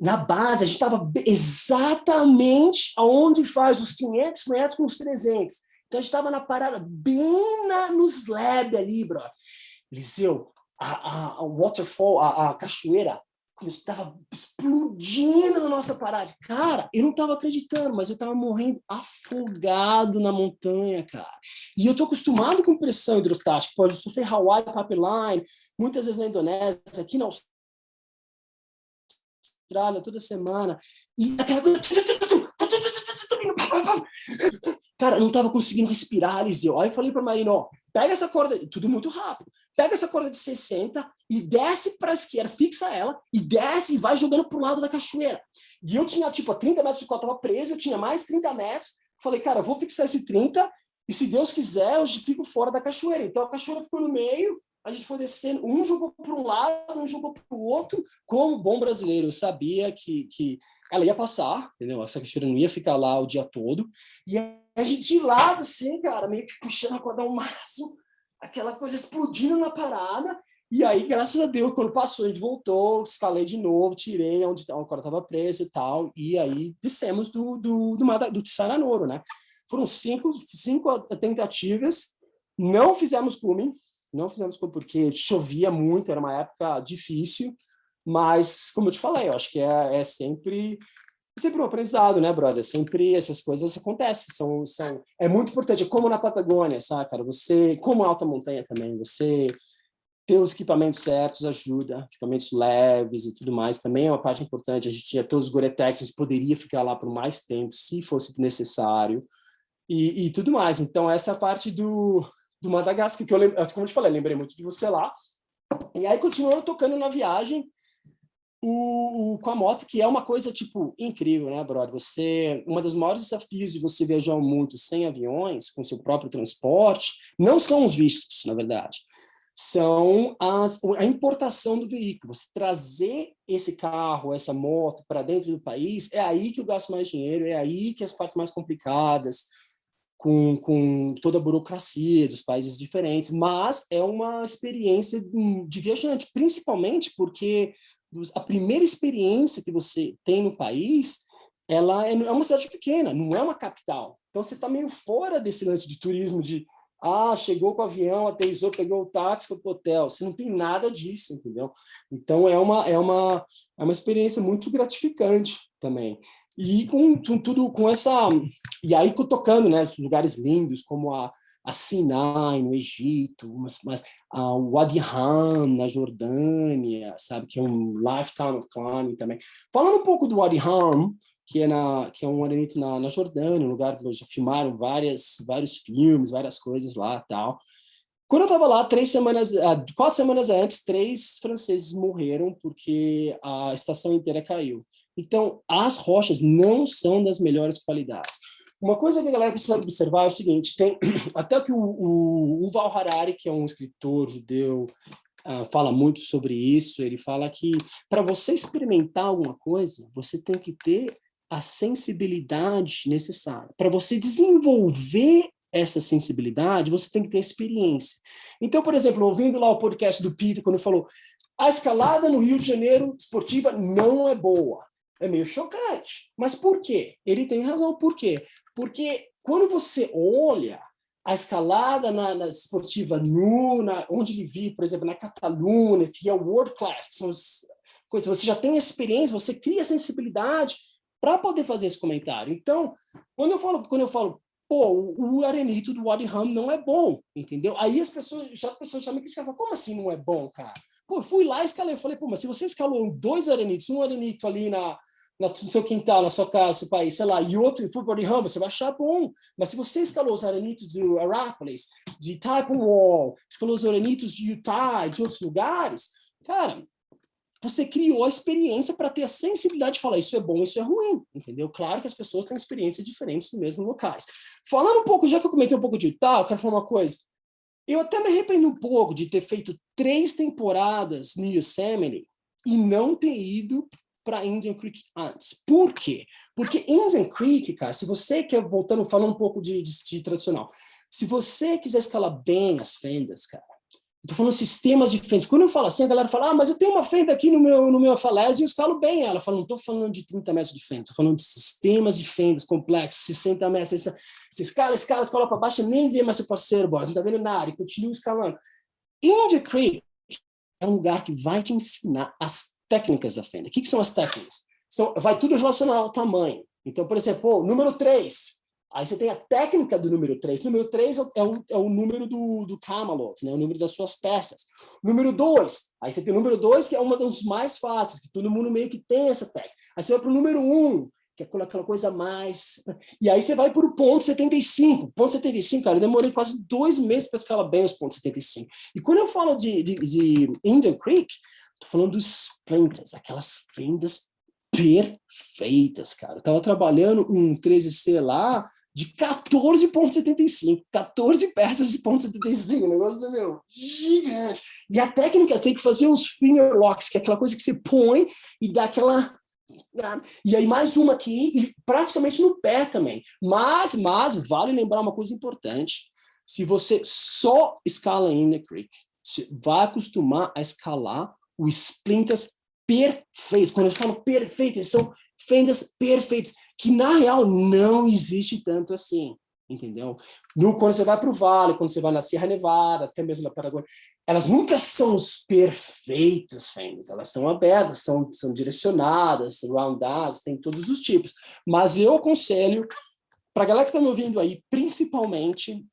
S3: na base, a gente estava exatamente aonde faz os 500 metros com os 300. Então, a gente estava na parada, bem nos slab ali, bro. Eliseu, a waterfall, a cachoeira, estava explodindo na nossa parada. Cara, eu não estava acreditando, mas eu estava morrendo afogado na montanha, cara. E eu estou acostumado com pressão hidrostática. Pode sofrer Hawaii, Pipeline, muitas vezes na Indonésia, aqui na Austrália, toda semana. E aquela coisa... Cara, eu não estava conseguindo respirar, Eliseu. Aí eu falei para a Marina, ó, pega essa corda, tudo muito rápido, pega essa corda de 60 e desce para a esquerda, fixa ela, e desce e vai jogando para o lado da cachoeira. E eu tinha, tipo, a 30 metros de qual eu estava preso, eu tinha mais 30 metros. Falei, cara, eu vou fixar esse 30 e se Deus quiser, eu fico fora da cachoeira. Então a cachoeira ficou no meio, a gente foi descendo, um jogou para um lado, um jogou para o outro. Como bom brasileiro, eu sabia que ela ia passar, entendeu? Essa cachoeira não ia ficar lá o dia todo. E a gente de lado, assim, cara, meio que puxando a corda ao máximo, aquela coisa explodindo na parada. E aí, graças a Deus, quando passou, a gente voltou, escalei de novo, tirei onde a corda estava presa e tal. E aí descemos do Tissananoro, né? Foram 5 tentativas, não fizemos cume porque chovia muito, era uma época difícil, mas, como eu te falei, eu acho que é sempre um aprendizado, né, brother? Sempre essas coisas acontecem, é muito importante, é como na Patagônia, sabe, cara? Você, como alta montanha também, você ter os equipamentos certos ajuda, equipamentos leves e tudo mais, também é uma parte importante. A gente tinha todos os Gore-Tex, a gente poderia ficar lá por mais tempo, se fosse necessário, e tudo mais. Então, essa parte do Madagascar, que como eu te falei, lembrei muito de você lá. E aí, continuando tocando na viagem, com a moto, que é uma coisa, tipo, incrível, né, brother? Uma dos maiores desafios de você viajar o mundo sem aviões, com seu próprio transporte, não são os vistos, na verdade. São a importação do veículo. Você trazer esse carro, essa moto para dentro do país, é aí que eu gasto mais dinheiro, é aí que as partes mais complicadas, com toda a burocracia dos países diferentes, mas é uma experiência de viajante, principalmente porque a primeira experiência que você tem no país, ela é uma cidade pequena, não é uma capital. Então, você está meio fora desse lance de turismo de chegou com o avião, aterrissou, pegou o táxi, foi pro hotel. Você não tem nada disso, entendeu? Então, é uma experiência muito gratificante também. E com tudo, com essa... E aí, tocando, né, lugares lindos, como a Sinai, no Egito, mas o Wadi Rum, na Jordânia, sabe, que é um lifetime of climbing também. Falando um pouco do Wadi Rum, que é um arenito na Jordânia, um lugar que já filmaram vários filmes, várias coisas lá, tal. Quando eu estava lá, 4 semanas antes, 3 franceses morreram porque a estação inteira caiu. Então, as rochas não são das melhores qualidades. Uma coisa que a galera precisa observar é o seguinte, tem até que o Yuval Harari, que é um escritor judeu, fala muito sobre isso, ele fala que para você experimentar alguma coisa, você tem que ter a sensibilidade necessária. Para você desenvolver essa sensibilidade, você tem que ter experiência. Então, por exemplo, ouvindo lá o podcast do Peter, quando ele falou a escalada no Rio de Janeiro esportiva não é boa. É meio chocante. Mas por quê? Ele tem razão. Por quê? Porque quando você olha a escalada na esportiva nu, onde ele vive, por exemplo, na Catalunha, que é o World Class, que são as coisas, você já tem experiência, você cria sensibilidade para poder fazer esse comentário. Então, quando eu falo, pô, o arenito do Wadi Rum não é bom, entendeu? Aí as pessoas já me criticam, como assim não é bom, cara? Pô, eu fui lá e escalei, eu falei, pô, mas se você escalou 2 arenitos, um arenito ali no seu quintal, na sua casa, no seu país, sei lá, e outro em Wadi Rum, você vai achar bom. Mas se você escalou os arenitos do Arapolis, de Type Wall, escalou os arenitos de Utah, de outros lugares, cara, você criou a experiência para ter a sensibilidade de falar isso é bom, isso é ruim, entendeu? Claro que as pessoas têm experiências diferentes no mesmo locais. Falando um pouco, já que eu comentei um pouco de Utah, eu quero falar uma coisa. Eu até me arrependo um pouco de ter feito 3 temporadas no Yosemite e não ter ido para Indian Creek antes. Por quê? Porque Indian Creek, cara, se você quer, falando um pouco de tradicional, se você quiser escalar bem as fendas, cara, Estou falando sistemas de fendas. Quando eu falo assim, a galera fala, mas eu tenho uma fenda aqui no meu falésia e eu escalo bem ela. Eu falo, não estou falando de 30 metros de fenda, estou falando de sistemas de fendas complexos, 60 metros. Você escala para baixo, nem vê mais seu parceiro, bora, não está vendo nada, e continua escalando. Indian Creek é um lugar que vai te ensinar as técnicas da fenda. O que são as técnicas? Vai tudo relacionado ao tamanho. Então, por exemplo, número 3. Aí você tem a técnica do número 3. Número 3 é o número do Camelot, né? O número das suas peças. Número 2. Aí você tem o número 2, que é uma dos mais fáceis, que todo mundo meio que tem essa técnica. Aí você vai para o número 1, que é aquela coisa mais... E aí você vai para o ponto 75. Ponto 75, cara, eu demorei quase 2 meses para escalar bem os pontos 75. E quando eu falo de Indian Creek, estou falando dos splinters, aquelas fendas perfeitas, cara. Eu estava trabalhando um 13C lá, de 14,75. 14 peças de 0,75. Um negócio, meu, gigante. E a técnica tem que fazer uns finger locks, que é aquela coisa que você põe e dá aquela... E aí mais uma aqui, e praticamente no pé também. Mas vale lembrar uma coisa importante. Se você só escala in the creek, você vai acostumar a escalar os splinters perfeitos. Quando eu falo perfeitos, são fendas perfeitas, que na real não existe tanto assim, entendeu? Quando você vai para o Vale, quando você vai na Sierra Nevada, até mesmo na Patagônia, elas nunca são os perfeitos fendas, elas são abertas, são direcionadas, roundadas, tem todos os tipos. Mas eu aconselho, para a galera que está me ouvindo aí, principalmente,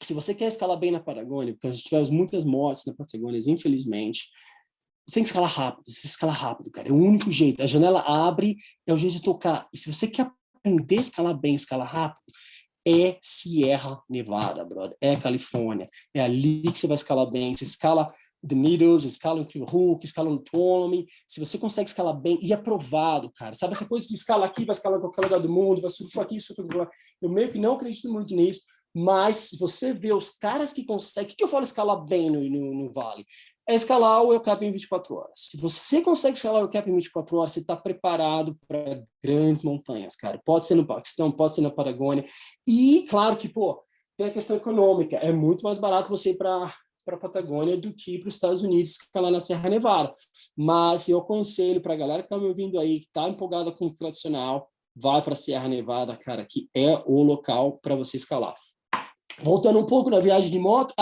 S3: se você quer escalar bem na Patagônia, porque nós tivemos muitas mortes na Patagônia, infelizmente, você tem que escalar rápido, você escala rápido, cara. É o único jeito. A janela abre, é o jeito de tocar. E se você quer aprender a escalar bem, escalar rápido, é Sierra Nevada, brother. É Califórnia. É ali que você vai escalar bem. Você escala The Needles, escala no Clear Hook, escala no Tuolumne. Se você consegue escalar bem, e é provado, cara. Sabe essa coisa de escalar aqui, vai escalar em qualquer lugar do mundo, vai surfar aqui, surfar lá. Eu meio que não acredito muito nisso. Mas se você vê os caras que conseguem... O que eu falo escalar bem no Vale? É escalar o El Cap em 24 horas. Se você consegue escalar o El Cap em 24 horas, você está preparado para grandes montanhas, cara. Pode ser no Paquistão, pode ser na Patagônia. E, claro que, pô, tem a questão econômica. É muito mais barato você ir para a Patagônia do que para os Estados Unidos, escalar na Serra Nevada. Mas eu aconselho para a galera que está me ouvindo aí, que está empolgada com o tradicional, vai para a Serra Nevada, cara, que é o local para você escalar. Voltando um pouco na viagem de moto,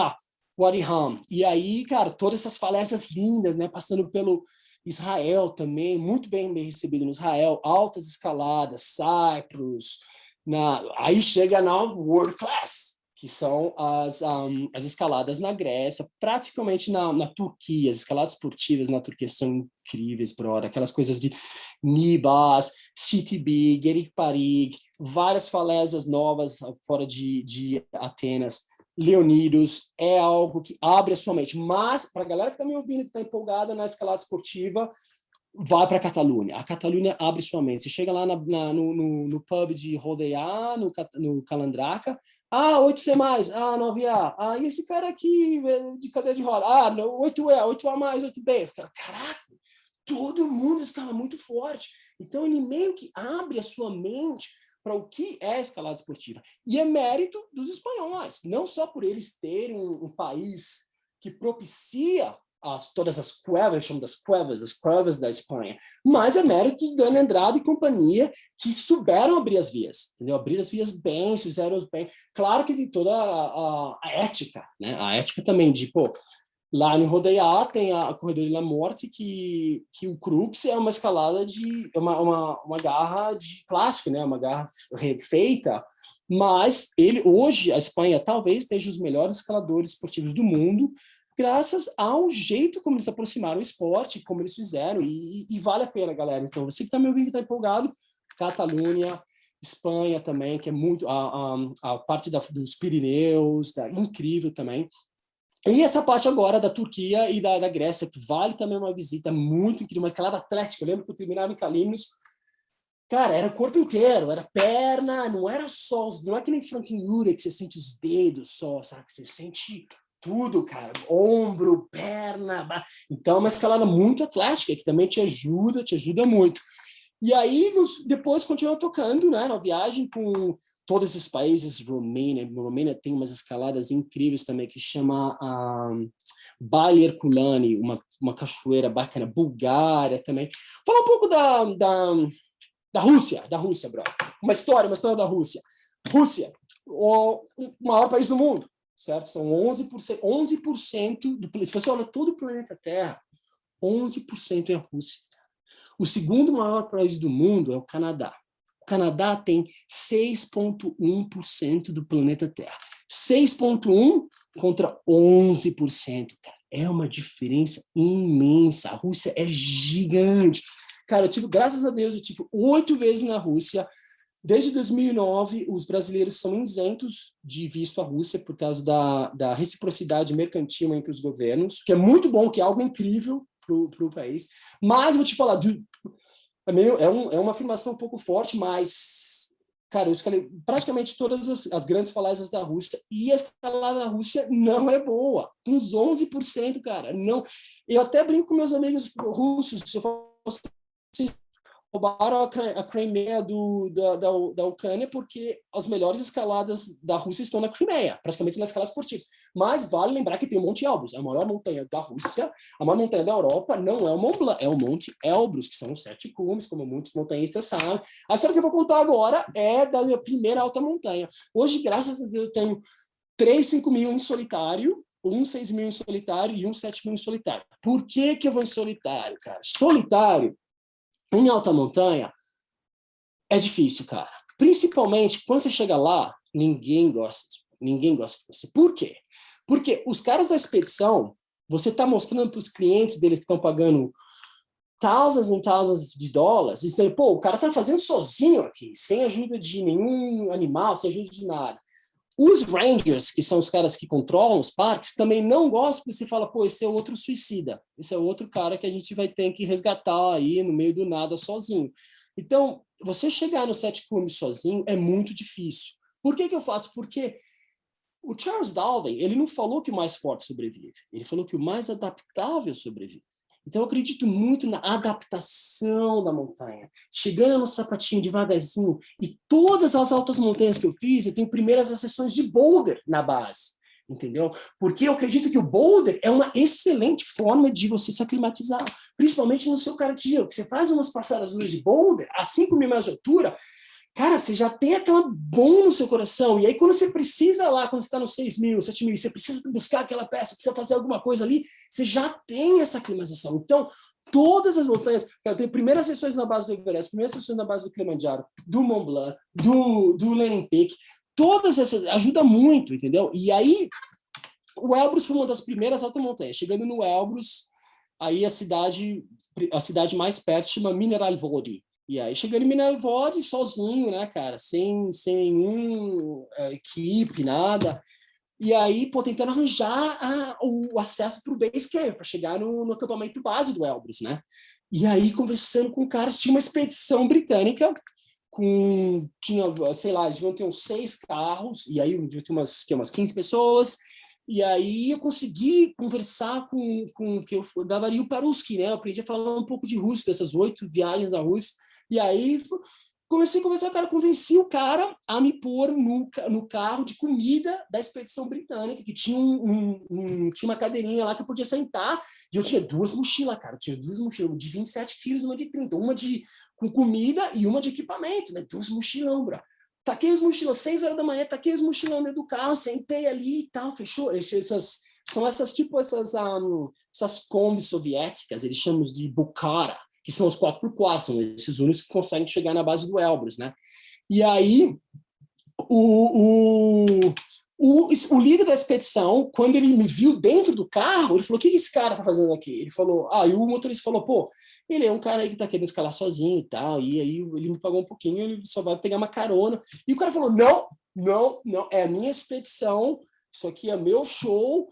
S3: Wadi Rum. E aí, cara, todas essas falésias lindas, né? Passando pelo Israel também, muito bem recebido no Israel, altas escaladas, Cyprus, aí chega na World Class, que são as escaladas na Grécia, praticamente na Turquia. As escaladas esportivas na Turquia são incríveis, brother. Aquelas coisas de Nibas, CTB, Gerikparig, várias falésias novas fora de Atenas. Leonidos, é algo que abre a sua mente. Mas, para a galera que está me ouvindo, que está empolgada na escalada esportiva, vai para a Catalunha. A Catalunha abre sua mente. Você chega lá no pub de Rodeia, no Calandraca, 8C+, 9A, e esse cara aqui de cadeira de roda, 8E, 8A+, 8B. Caraca, todo mundo escala muito forte. Então, ele meio que abre a sua mente para o que é a escalada esportiva. E é mérito dos espanhóis, não só por eles terem um país que propicia todas as cuevas, chamam das cuevas, as cuevas da Espanha, mas é mérito do Dani Andrade e companhia que souberam abrir as vias, entendeu? Abrir as vias bem, fizeram bem. Claro que tem toda a ética, né? A ética também de, pô, lá no Rodeiá tem a Corredor de la Morte, que o Crux é uma escalada de uma garra de plástico, né? Uma garra feita, mas hoje a Espanha talvez esteja os melhores escaladores esportivos do mundo, graças ao jeito como eles aproximaram o esporte, como eles fizeram, e vale a pena, galera. Então, você que está me ouvindo e está empolgado, Catalunha, Espanha também, que é muito a parte dos Pirineus, incrível também. E essa parte agora da Turquia e da Grécia, que vale também uma visita muito incrível, uma escalada atlética. Eu lembro que eu terminava em Kalymnos, cara, era o corpo inteiro, era perna, não era só, não é que nem Frankenjura, que você sente os dedos só, sabe? Você sente tudo, cara, ombro, perna. Então é uma escalada muito atlética, que também te ajuda muito. E aí, depois continua tocando, né, na viagem com todos esses países, Romênia tem umas escaladas incríveis também, que chama Bali Herculani, uma cachoeira bacana, Bulgária também. Fala um pouco da Rússia, brother. Uma história da Rússia. Rússia, o maior país do mundo, certo? São 11% do... Se você olha todo o planeta Terra, 11% é a Rússia. O segundo maior país do mundo é o Canadá. O Canadá tem 6,1% do planeta Terra. 6,1% contra 11%. Cara, é uma diferença imensa. A Rússia é gigante. Cara, graças a Deus, eu tive 8 vezes na Rússia. Desde 2009, os brasileiros são isentos de visto à Rússia por causa da reciprocidade mercantil entre os governos, que é muito bom, que é algo incrível para o país. Mas vou te falar, é uma afirmação um pouco forte, mas, cara, eu escalei praticamente todas as grandes falésias da Rússia, e a escalada da Rússia não é boa, uns 11%, cara. Não. Eu até brinco com meus amigos russos, se eu fosse roubaram a Crimeia da Ucrânia, porque as melhores escaladas da Rússia estão na Crimeia, praticamente nas escalas esportivas. Mas vale lembrar que tem o Monte Elbrus, a maior montanha da Rússia, a maior montanha da Europa, não é o Mont Blanc, é o Monte Elbrus, que são os 7 cumes, como muitos montanhistas sabem. A história que eu vou contar agora é da minha primeira alta montanha. Hoje, graças a Deus, eu tenho 3 5.000 em solitário, 6.000 em solitário e 7.000 em solitário. Por que eu vou em solitário, cara? Solitário, em alta montanha, é difícil, cara. Principalmente quando você chega lá, ninguém gosta de você. Por quê? Porque os caras da expedição, você está mostrando para os clientes deles que estão pagando thousands and thousands de dólares, e dizendo, pô, o cara está fazendo sozinho aqui, sem ajuda de nenhum animal, sem ajuda de nada. Os rangers, que são os caras que controlam os parques, também não gostam, porque você fala, pô, esse é outro suicida, esse é outro cara que a gente vai ter que resgatar aí no meio do nada sozinho. Então, você chegar no 7 cumes sozinho é muito difícil. Por que eu faço? Porque o Charles Darwin, ele não falou que o mais forte sobrevive, ele falou que o mais adaptável sobrevive. Então, eu acredito muito na adaptação da montanha. Chegando no sapatinho devagarzinho, e todas as altas montanhas que eu fiz, eu tenho primeiras sessões de boulder na base, entendeu? Porque eu acredito que o boulder é uma excelente forma de você se aclimatizar, principalmente no seu cardio, que você faz umas passadas de boulder a 5.000 metros de altura, cara, você já tem aquela bom no seu coração, e aí quando você precisa lá, quando você está no 6.000, 7.000, você precisa buscar aquela peça, precisa fazer alguma coisa ali, você já tem essa aclimatização. Então, todas as montanhas, eu tenho primeiras sessões na base do Everest, primeiras sessões na base do Kilimanjaro, do Mont Blanc, do Lenin Peak, todas essas ajudam muito, entendeu? E aí, o Elbrus foi uma das primeiras altas montanhas. Chegando no Elbrus, aí a cidade mais perto chama Mineralvodi. E aí, chegando em Mineralvodi, sozinho, né, cara? Sem nenhum equipe, nada. E aí, pô, tentando arranjar o acesso para o base camp, para chegar no acampamento base do Elbrus, né? E aí, conversando com o cara, tinha uma expedição britânica, tinha, sei lá, deviam ter uns 6 carros, e aí devia ter umas 15 pessoas. E aí eu consegui conversar com o Gavril Paruski, né? Eu aprendi a falar um pouco de russo, dessas 8 viagens à Rússia. E aí Comecei a conversar, cara, convenci o cara a me pôr no carro de comida da expedição britânica, que tinha, tinha uma cadeirinha lá que eu podia sentar, e eu tinha 2 mochilas, cara, eu tinha 2 mochilas, de 27 quilos, uma de 30, uma com comida e uma de equipamento, né? 2 mochilão, bro. Taquei os mochilão, 6 horas da manhã, taquei os mochilão dentro do carro, sentei ali e tal, fechou. São essas, tipo, essas Kombi soviéticas, eles chamam de Bukhara, que são os 4x4, são esses únicos que conseguem chegar na base do Elbrus, né? E aí, o líder da expedição, quando ele me viu dentro do carro, ele falou, o que esse cara tá fazendo aqui? Ele falou, e o motorista falou, pô, ele é um cara aí que tá querendo escalar sozinho e tal, e aí ele me pagou um pouquinho, ele só vai pegar uma carona. E o cara falou, não, é a minha expedição, isso aqui é meu show,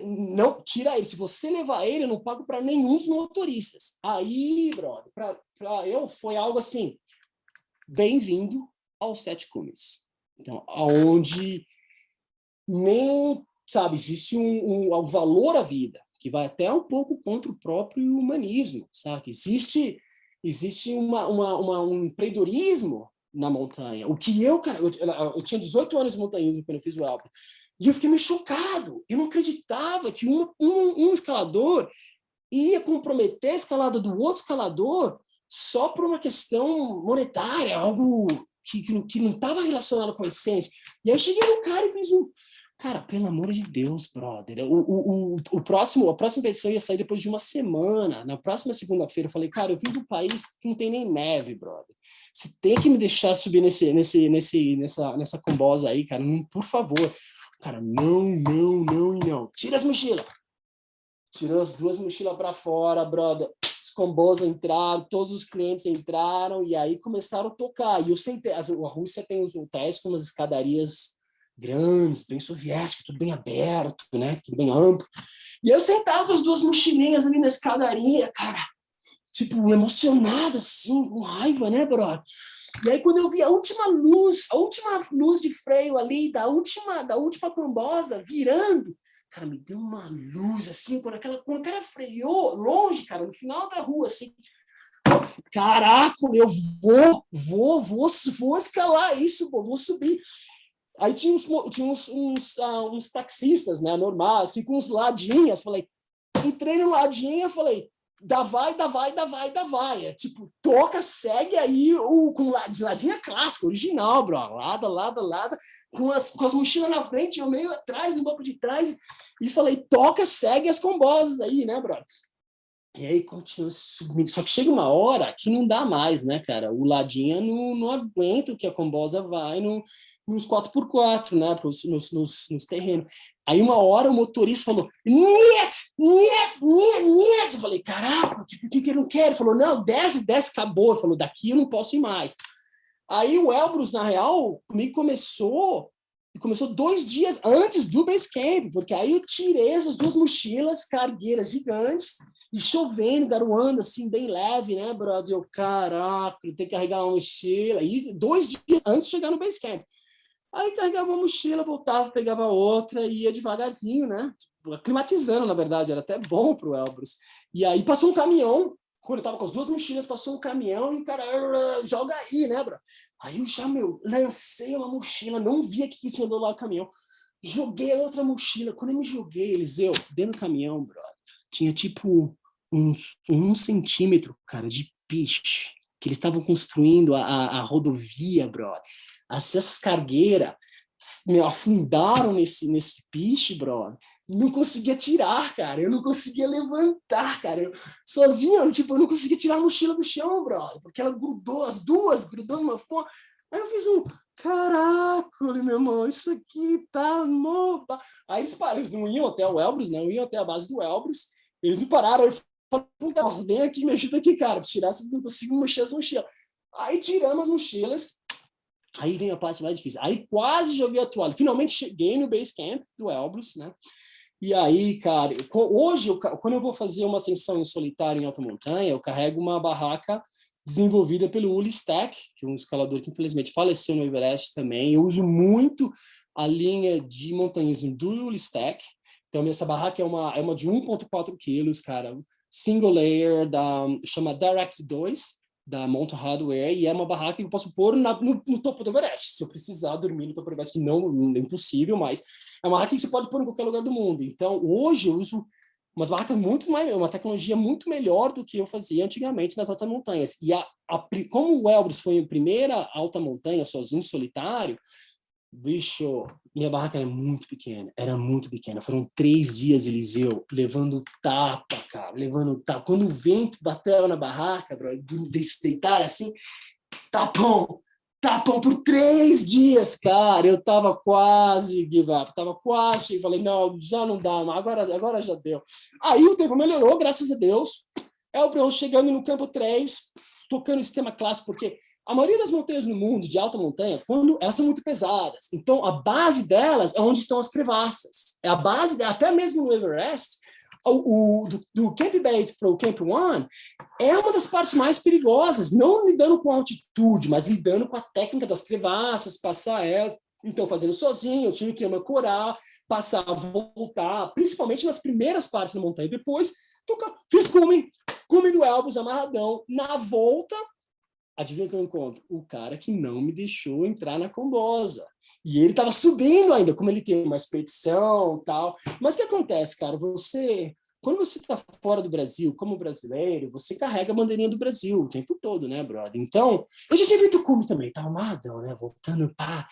S3: não, tira ele. Se você levar ele, eu não pago para nenhum dos motoristas. Aí, brother, para eu foi algo assim, bem-vindo aos 7 cumes. Então, aonde nem, sabe, existe um valor à vida, que vai até um pouco contra o próprio humanismo, sabe? Existe um empreendedorismo na montanha. O que cara, eu tinha 18 anos de montanhismo quando eu fiz o Elbrus. E eu fiquei meio chocado. Eu não acreditava que um escalador ia comprometer a escalada do outro escalador só por uma questão monetária, algo que não estava relacionado com a essência. E aí eu cheguei no cara e fiz Cara, pelo amor de Deus, brother. A próxima edição ia sair depois de uma semana. Na próxima segunda-feira, eu falei, cara, eu vim de um país que não tem nem neve, brother. Você tem que me deixar subir nessa combosa aí, cara. Não, por favor. Cara, não. Tira as mochilas. Tirou as 2 mochilas para fora, brother. Os combos entraram, todos os clientes entraram e aí começaram a tocar. E eu sentei. A Rússia tem os hotéis com umas escadarias grandes, bem soviéticas, tudo bem aberto, né? Tudo bem amplo. E eu sentava com as 2 mochilinhas ali na escadaria, cara, tipo, emocionado assim, com raiva, né, brother? E aí, quando eu vi a última luz de freio ali, da última combosa virando, cara, me deu uma luz, assim, quando o cara freou longe, cara, no final da rua, assim, caraca, eu vou escalar isso, pô, vou subir. Aí tinha uns taxistas, né, normal, assim, com uns ladinhas, falei, entrei no ladinha, falei, dá vai. É tipo, toca, segue aí de ladinha clássica, original, bro. Lada, com as mochilas na frente, eu meio atrás, no banco de trás, e falei, toca, segue as combosas aí, né, bro? E aí continua subindo. Só que chega uma hora que não dá mais, né, cara? O ladinha não aguenta o que a combosa vai nos 4x4, né, nos terrenos. Aí uma hora o motorista falou, niet! Eu falei, caraca, por que ele não quer? Ele falou, não, desce, acabou. Ele falou, daqui eu não posso ir mais. Aí o Elbrus, na real, comigo começou 2 dias antes do base camp, porque aí eu tirei essas 2 mochilas, cargueiras gigantes, e chovendo, garoando, assim, bem leve, né, brother? Eu, caraca, tem que carregar uma mochila. E 2 dias antes de chegar no base camp. Aí carregava uma mochila, voltava, pegava outra e ia devagarzinho, né? Climatizando, na verdade, era até bom pro Elbrus. E aí passou um caminhão, quando eu tava com as 2 mochilas, passou um caminhão e o cara, joga aí, né, bro? Aí eu já, lancei uma mochila, não via o que tinha do lado do caminhão. Joguei a outra mochila. Quando eu me joguei, Eliseu, dentro do caminhão, bro, tinha tipo uns 1 centímetro, cara, de piche, que eles estavam construindo a rodovia, bro. Essas cargueiras me afundaram nesse piche, bro. Não conseguia tirar, cara. Eu não conseguia levantar, cara. Eu não conseguia tirar a mochila do chão, bro. Porque ela grudou, as 2 grudou numa forma. Aí eu fiz caraca, meu irmão, isso aqui tá morto. Aí eles pararam, eles não iam até o Elbrus, não iam até a base do Elbrus. Eles me pararam, eu falei, vem aqui, me ajuda aqui, cara, pra tirar, não consigo mexer as mochilas. Aí tiramos as mochilas, aí vem a parte mais difícil. Aí quase joguei a toalha. Finalmente cheguei no base camp do Elbrus, né? E aí, cara, hoje, quando eu vou fazer uma ascensão em solitário em alta montanha, eu carrego uma barraca desenvolvida pelo Uli Stack, que é um escalador que infelizmente faleceu no Everest também. Eu uso muito a linha de montanhismo do Uli Stack. Então, essa barraca é uma de 1,4 quilos, cara. Single layer, chama Direct 2. da Mountain Hardwear, e é uma barraca que eu posso pôr no topo do Everest, se eu precisar dormir no topo do Everest, que não é impossível, mas é uma barraca que você pode pôr em qualquer lugar do mundo. Então, hoje eu uso umas barracas muito mais, uma tecnologia muito melhor do que eu fazia antigamente nas altas montanhas. E como o Elbrus foi a primeira alta montanha sozinho, solitário, bicho, minha barraca era muito pequena. Foram 3 dias, Eliseu, levando tapa, cara, levando tapa. Quando o vento bateu na barraca, bro, deitar assim, tapão por 3 dias, cara. Eu tava quase give up, tava quase, falei, não, já não dá, agora já deu. Aí o tempo melhorou, graças a Deus. Eu chegando no campo 3, tocando o sistema clássico, porque a maioria das montanhas no mundo, de alta montanha, quando elas são muito pesadas. Então, a base delas é onde estão as crevasses. É a base, até mesmo no Everest, do Camp Base para o Camp One, é uma das partes mais perigosas, não lidando com altitude, mas lidando com a técnica das crevasses, passar elas. Então, fazendo sozinho, eu tinha que me ancorar, passar, voltar, principalmente nas primeiras partes da montanha. Depois, fiz cume do Elbrus amarradão. Na volta, adivinha que eu encontro? O cara que não me deixou entrar na Combosa. E ele estava subindo ainda, como ele tem uma expedição e tal. Mas o que acontece, cara? Quando você está fora do Brasil, como brasileiro, você carrega a bandeirinha do Brasil o tempo todo, né, brother? Então, eu já tinha visto o cume também, tava amarradão, né? Voltando, pá.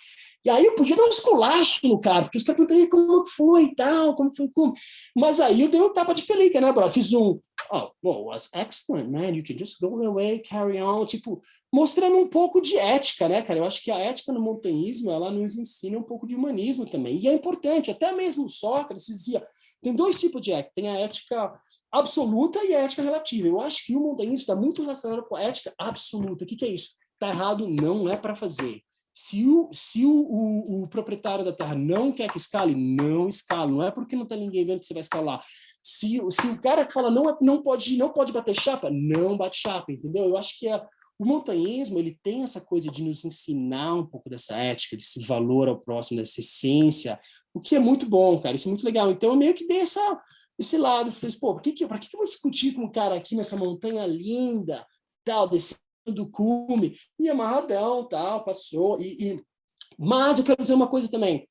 S3: E aí eu podia dar um esculacho no cara, porque os caras perguntaram como que foi e tal, como foi o cume. Mas aí eu dei um tapa de pelica, né, brother? Fiz was excellent, man. You can just go away, carry on. Tipo, mostrando um pouco de ética, né, cara? Eu acho que a ética no montanhismo, ela nos ensina um pouco de humanismo também. E é importante, até mesmo Sócrates dizia, tem 2 tipos de ética, tem a ética absoluta e a ética relativa. Eu acho que o montanhismo está muito relacionado com a ética absoluta. O que é isso? Está errado, não é para fazer. Se o proprietário da terra não quer que escale, não escala. Não é porque não está ninguém vendo que você vai escalar. Se o cara que fala não pode bater chapa, não bate chapa, entendeu? Eu acho que o montanhismo, ele tem essa coisa de nos ensinar um pouco dessa ética, desse valor ao próximo, dessa essência, o que é muito bom, cara, isso é muito legal. Então, eu meio que dei esse lado, falei, pô, para que eu vou discutir com um cara aqui nessa montanha linda, tal, descendo do cume, e amarradão, tal, passou, mas eu quero dizer uma coisa também,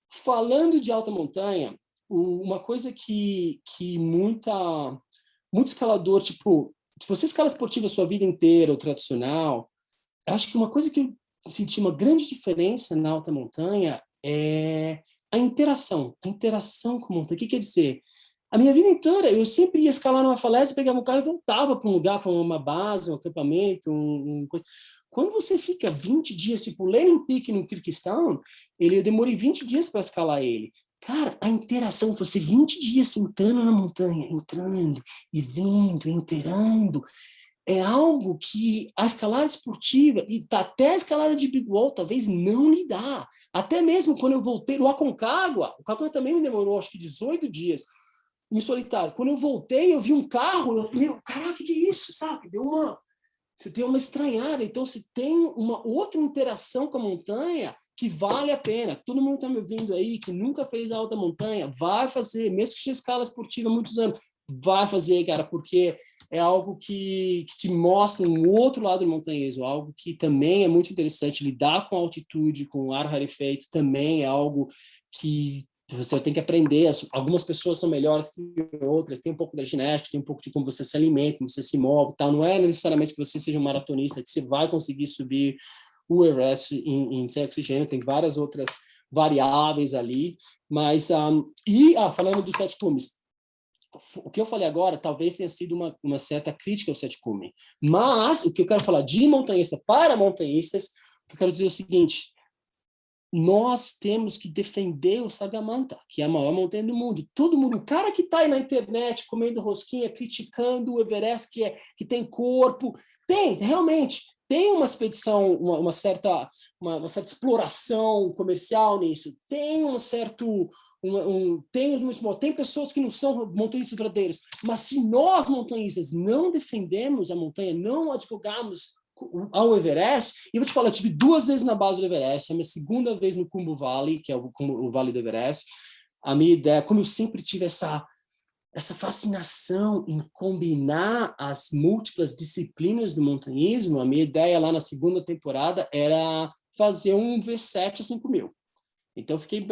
S3: falando de alta montanha, uma coisa que muito escalador, tipo, se você escala esportiva a sua vida inteira, ou tradicional, acho que uma coisa que eu senti uma grande diferença na alta montanha é a interação com a montanha. O que quer dizer? A minha vida inteira, eu sempre ia escalar numa falésia, pegava um carro e voltava para um lugar, para uma base, um acampamento, coisa. Quando você fica 20 dias, tipo, Lenin Peak no Kirguistão, eu demorei 20 dias para escalar ele. Cara, a interação, você 20 dias sentando na montanha, entrando e vindo, inteirando, é algo que a escalada esportiva, e até a escalada de Big Wall, talvez não lhe dá. Até mesmo quando eu voltei no Aconcagua, o Aconcagua também me demorou, acho que 18 dias, em solitário. Quando eu voltei, eu vi um carro, caraca, o que é isso, sabe? Você tem uma estranhada, então você tem uma outra interação com a montanha que vale a pena. Todo mundo está me ouvindo aí, que nunca fez a alta montanha, vai fazer, mesmo que seja escala esportiva há muitos anos, vai fazer, cara, porque é algo que te mostra um outro lado do montanhismo, algo que também é muito interessante. Lidar com altitude, com ar rarefeito, também é algo que você tem que aprender. Algumas pessoas são melhores que outras, tem um pouco da genética, tem um pouco de como você se alimenta, como você se move, tal. Não é necessariamente que você seja um maratonista, que você vai conseguir subir o Everest em sem oxigênio, tem várias outras variáveis ali, mas falando dos 7 cumes, o que eu falei agora talvez tenha sido uma certa crítica ao 7 cume, mas o que eu quero falar de montanhista para montanhistas, o que eu quero dizer é o seguinte: nós temos que defender o Sagamanta, que é a maior montanha do mundo. Todo mundo, o cara que está aí na internet comendo rosquinha, criticando o Everest, que tem corpo, realmente, tem uma expedição, uma certa exploração comercial nisso, tem um certo... tem pessoas que não são montanhistas verdadeiros, mas se nós, montanhistas, não defendemos a montanha, não advogamos ao Everest, e eu vou te falar, eu tive 2 vezes na base do Everest, a minha segunda vez no Khumbu Valley, que é o Vale do Everest. A minha ideia, como eu sempre tive essa essa fascinação em combinar as múltiplas disciplinas do montanhismo. A minha ideia lá na segunda temporada era fazer um V7 a 5.000. Então, eu fiquei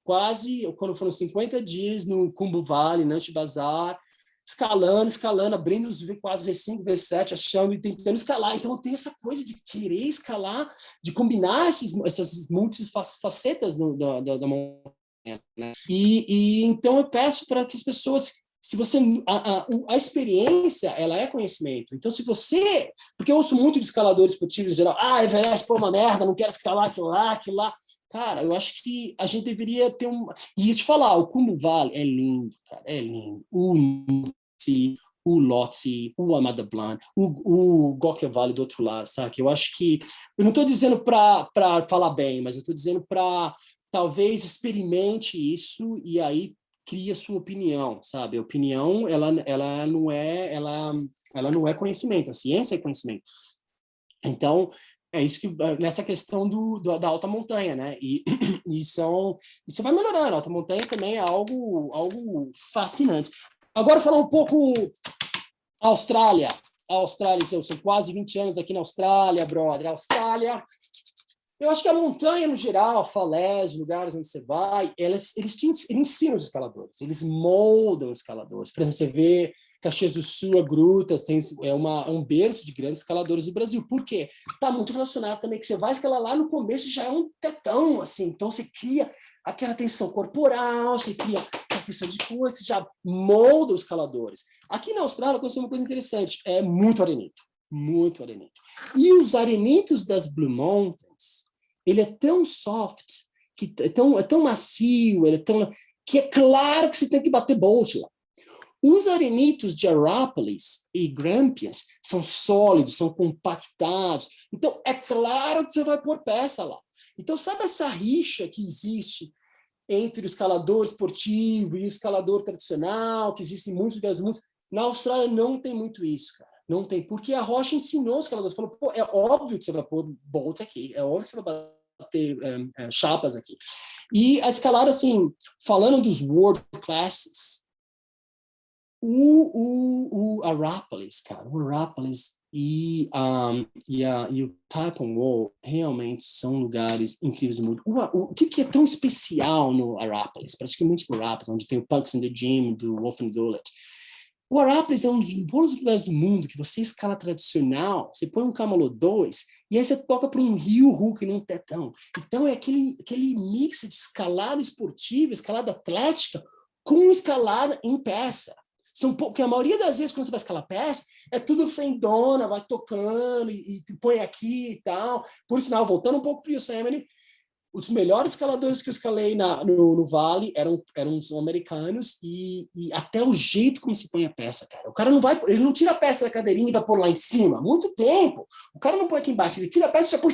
S3: quase, quando foram 50 dias no Khumbu Valley, Nanche Bazar, escalando, abrindo os quase V5, V7, achando e tentando escalar. Então, eu tenho essa coisa de querer escalar, de combinar essas multifacetas da montanha. Né? Então, eu peço para que as pessoas... Se você a experiência, ela é conhecimento. Então, se você... Porque eu ouço muito de escaladores esportivos em geral. Everest, pô, uma merda, não quero escalar aquilo lá. Cara, eu acho que a gente deveria ter um... E te falar, o Khumbu Valley é lindo, cara, é lindo. O Nutsi, o Lhotse, o Amada Blanc, o Gokya Valley do outro lado, sabe? Eu acho que... Eu não estou dizendo para falar bem, mas eu estou dizendo para talvez experimente isso e aí cria sua opinião, sabe? A opinião, ela não é conhecimento, a ciência é conhecimento. Então, é isso que, nessa questão da alta montanha, né? E você vai melhorando, a alta montanha também é algo fascinante. Agora, falar um pouco Austrália, são quase 20 anos aqui na Austrália, brother. Austrália, eu acho que a montanha, no geral, a falésia, os lugares onde você vai, eles ensinam os escaladores, eles moldam os escaladores. Por exemplo, você vê Caxias do Sul, a Grutas, é um berço de grandes escaladores do Brasil. Por quê? Está muito relacionado também que você vai escalar lá no começo já é um tetão, assim. Então, você cria aquela tensão corporal, você cria a questão de coisa, você já molda os escaladores. Aqui na Austrália, aconteceu uma coisa interessante, é muito arenito. Muito arenito. E os arenitos das Blue Mountains, ele é tão soft, é tão macio, que é claro que você tem que bater bolt lá. Os arenitos de Arapiles e Grampians são sólidos, são compactados. Então, é claro que você vai pôr peça lá. Então, sabe essa rixa que existe entre o escalador esportivo e o escalador tradicional, que existe em muitos lugares do mundo? Na Austrália não tem muito isso, cara. Não tem, porque a Rocha ensinou os escaladores. Falou, pô, é óbvio que você vai pôr bolts aqui, é óbvio que você vai bater chapas aqui. E a escalada, assim, falando dos world classes, o Arapiles, cara, o Arapiles e o Taipan Wall realmente são lugares incríveis do mundo. O que é tão especial no Arapiles? Praticamente o Arapiles, onde tem o Punks in the Gym, do Wolfgang Gullit. O Arapiles é um dos bons lugares do mundo que você escala tradicional, você põe um Camalo 2 e aí você toca para um Rio Hook num tetão. Então é aquele mix de escalada esportiva, escalada atlética, com escalada em peça. Porque a maioria das vezes, quando você vai escalar peça, é tudo fendona, vai tocando e põe aqui e tal. Por sinal, voltando um pouco para o Yosemite, os melhores escaladores que eu escalei no Vale eram os americanos e até o jeito como se põe a peça, cara. O cara ele não tira a peça da cadeirinha e vai pôr lá em cima. Muito tempo. O cara não põe aqui embaixo, ele tira a peça e já põe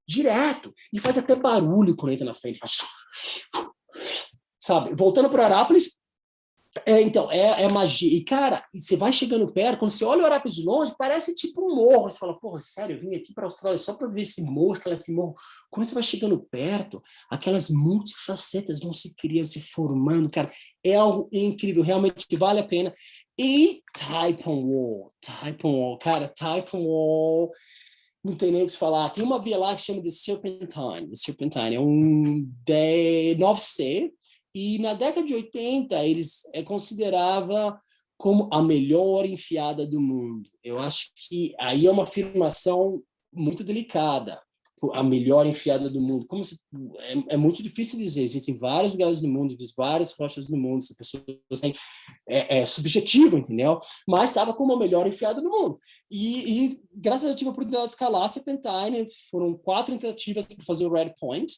S3: direto. E faz até barulho quando entra na frente. Faz... Sabe? Voltando para Arápolis, então, é magia. E, cara, você vai chegando perto, quando você olha o Arapiles de longe, parece tipo um morro. Você fala, porra, sério, eu vim aqui para a Austrália só para ver esse morro, esse morro. Quando você vai chegando perto, aquelas multifacetas vão se criando, se formando, cara. É algo incrível, realmente vale a pena. E Taipan Wall, cara, Taipan Wall, não tem nem o que falar. Tem uma via lá que chama de Serpentine. The Serpentine é um 9C, e na década de 80, eles considerava como a melhor enfiada do mundo. Eu acho que aí é uma afirmação muito delicada, a melhor enfiada do mundo. É muito difícil dizer, existem vários lugares do mundo, várias rochas do mundo, as pessoas têm, é subjetivo, entendeu? Mas estava como a melhor enfiada do mundo. E graças a Deus eu tive a oportunidade de escalar a Serpentine, foram 4 tentativas para fazer o Red Point,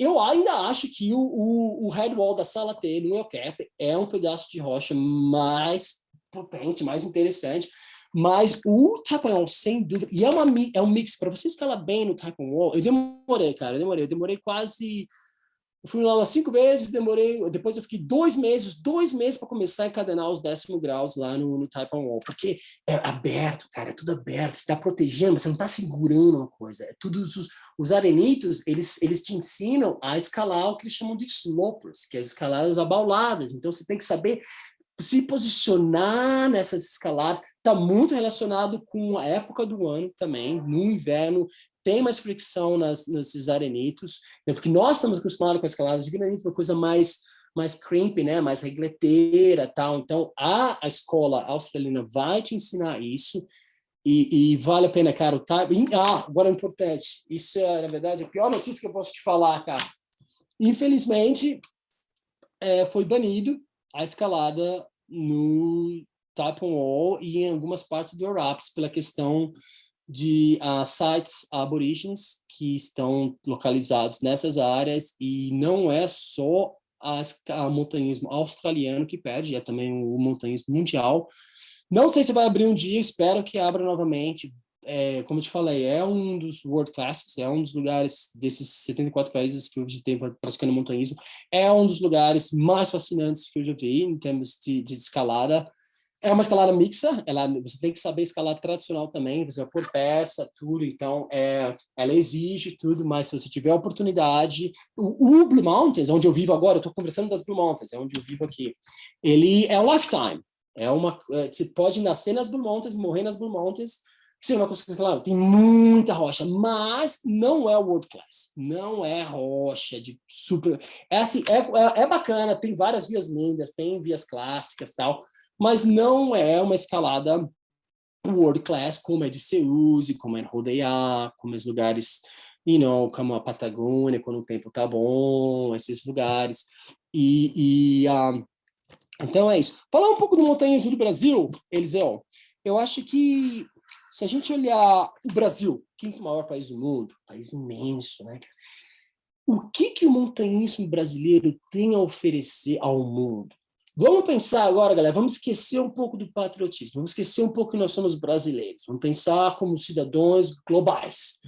S3: eu ainda acho que o headwall da Sala T no El Cap é um pedaço de rocha mais potente, mais interessante, mas o Taipan Wall, sem dúvida, e é um mix, para você escalar bem no Taipan Wall, eu demorei quase Eu fui lá umas 5 vezes, depois eu fiquei 2 meses para começar a encadenar os 10º graus lá no Taipan Wall, porque é aberto, cara, é tudo aberto, você está protegendo, você não está segurando uma coisa, é todos os arenitos, eles te ensinam a escalar o que eles chamam de slopers, que é as escaladas abauladas, então você tem que saber se posicionar nessas escaladas, está muito relacionado com a época do ano também, no inverno, tem mais fricção nesses arenitos, né? Porque nós estamos acostumados com escaladas de granito, uma coisa mais crimpy, né? Mais regleteira, tal. Então, a escola australiana vai te ensinar isso e vale a pena, cara. Agora é importante. Isso é, na verdade, a pior notícia que eu posso te falar, cara. Infelizmente, foi banido a escalada no Taipan Wall e em algumas partes do Araps pela questão de sites aborígenes que estão localizados nessas áreas, e não é só o montanhismo australiano que pede, é também o montanhismo mundial. Não sei se vai abrir um dia, espero que abra novamente. Como eu te falei, é um dos world classes, é um dos lugares desses 74 países que eu visitei praticando montanhismo, é um dos lugares mais fascinantes que eu já vi em termos de escalada. É uma escalada mista, você tem que saber escalar tradicional também, você vai por peça, tudo, então ela exige tudo, mas se você tiver a oportunidade, o Blue Mountains, onde eu vivo agora, eu estou conversando das Blue Mountains, é onde eu vivo aqui, ele é um lifetime, você pode nascer nas Blue Mountains, morrer nas Blue Mountains, que você não consegue escalar, tem muita rocha, mas não é world class, não é rocha de super, assim, é bacana, tem várias vias lindas, tem vias clássicas, tal, mas não é uma escalada world class como é de Seuse, como é Rodeia, como os lugares, como a Patagônia, quando o tempo tá bom, esses lugares. Então é isso. Falar um pouco do montanhismo do Brasil, Eliseu, eu acho que se a gente olhar o Brasil, quinto maior país do mundo, país imenso, né? O que o montanhismo brasileiro tem a oferecer ao mundo? Vamos pensar agora, galera, vamos esquecer um pouco do patriotismo, vamos esquecer um pouco que nós somos brasileiros, vamos pensar como cidadãos globais.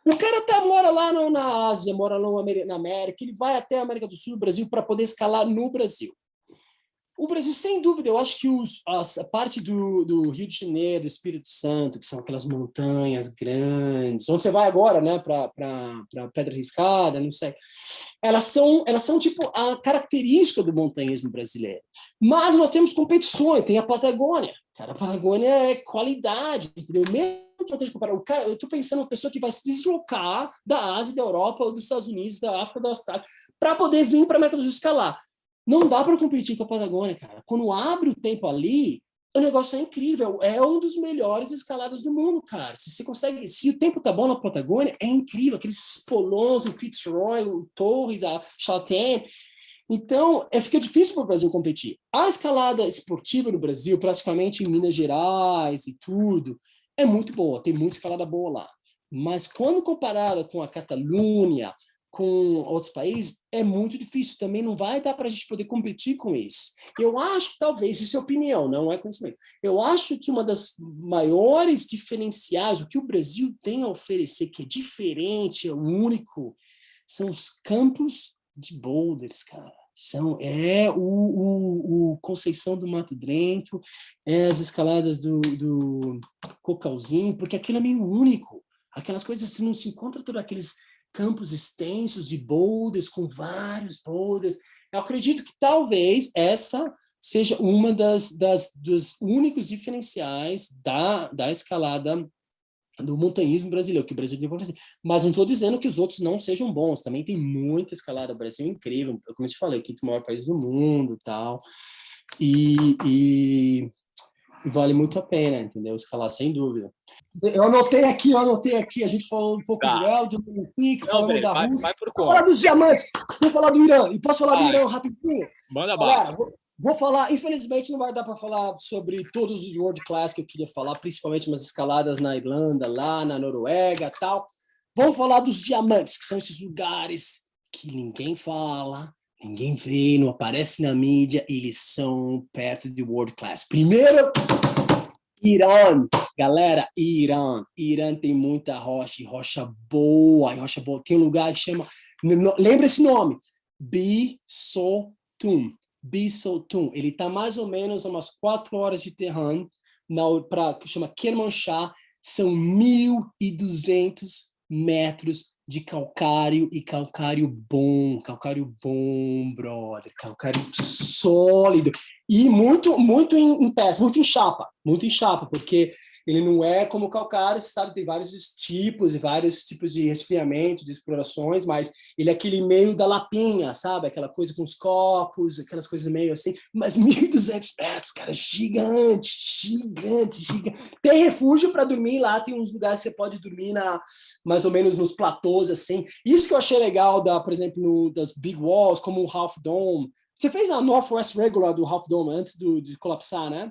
S3: O cara mora lá na Ásia, mora lá na América, ele vai até a América do Sul, Brasil, para poder escalar no Brasil. O Brasil, sem dúvida, eu acho que a parte do Rio de Janeiro, do Espírito Santo, que são aquelas montanhas grandes, onde você vai agora, né, para Pedra Riscada, não sei, elas são tipo a característica do montanhismo brasileiro. Mas nós temos competições, tem a Patagônia. Cara, a Patagônia é qualidade, entendeu? Mesmo que eu tenha que comparar, eu estou pensando em uma pessoa que vai se deslocar da Ásia, da Europa, ou dos Estados Unidos, da África, da Austrália, para poder vir para a América do Sul escalar. Não dá para competir com a Patagônia, cara. Quando abre o tempo ali, o negócio é incrível. É um dos melhores escaladas do mundo, cara. Se você consegue, se o tempo tá bom na Patagônia, é incrível. Aqueles Polons, o Fitzroy, o Torres, a Chaltén. Então, fica difícil para o Brasil competir. A escalada esportiva no Brasil, praticamente em Minas Gerais e tudo, é muito boa. Tem muita escalada boa lá. Mas quando comparada com a Catalunha, com outros países, é muito difícil. Também não vai dar para a gente poder competir com isso. Eu acho que talvez, isso é opinião, não é conhecimento. Eu acho que uma das maiores diferenciais, o que o Brasil tem a oferecer, que é diferente, é único, são os campos de boulders, cara. O Conceição do Mato Dentro, as escaladas do Cocalzinho, porque aquilo é meio único. Aquelas coisas, você não se encontra todos aqueles campos extensos de boulders, com vários boulders. Eu acredito que talvez essa seja uma dos únicos diferenciais da escalada do montanhismo brasileiro, que o Brasil tem para fazer. Mas não estou dizendo que os outros não sejam bons. Também tem muita escalada. O Brasil é incrível. Como eu te falei, o quinto maior país do mundo, tal. E vale muito a pena, entendeu? Escalar, sem dúvida. Eu anotei aqui, a gente falou um pouco do Léo, do Olympique, falando da Rússia. Vou falar dos diamantes, vou falar do Irã. E posso falar do Irã rapidinho?
S1: Manda bala.
S3: Vou falar, infelizmente não vai dar para falar sobre todos os world class que eu queria falar, principalmente umas escaladas na Irlanda, lá na Noruega e tal. Vamos falar dos diamantes, que são esses lugares que ninguém fala, ninguém vê, não aparece na mídia, eles são perto de world class. Primeiro, Irã, galera, Irã. Irã tem muita rocha, e rocha boa, e rocha boa. Tem um lugar que chama, lembra esse nome? Bisotum. Bisotum. Ele está mais ou menos a umas 4 horas de Tehran, que chama Kermanshah. São 1.200 metros de calcário, e calcário bom, brother, calcário sólido, e muito em peça, muito em chapa, porque ele não é como o calcário, você sabe, tem vários tipos de resfriamento, de explorações, mas ele é aquele meio da lapinha, sabe, aquela coisa com os copos, aquelas coisas meio assim, mas 1.200 metros, cara, gigante. Tem refúgio para dormir lá, tem uns lugares que você pode dormir mais ou menos nos platôs, assim. Isso que eu achei legal, por exemplo, das Big Walls, como o Half Dome. Você fez a Northwest Regular do Half Dome antes de colapsar, né?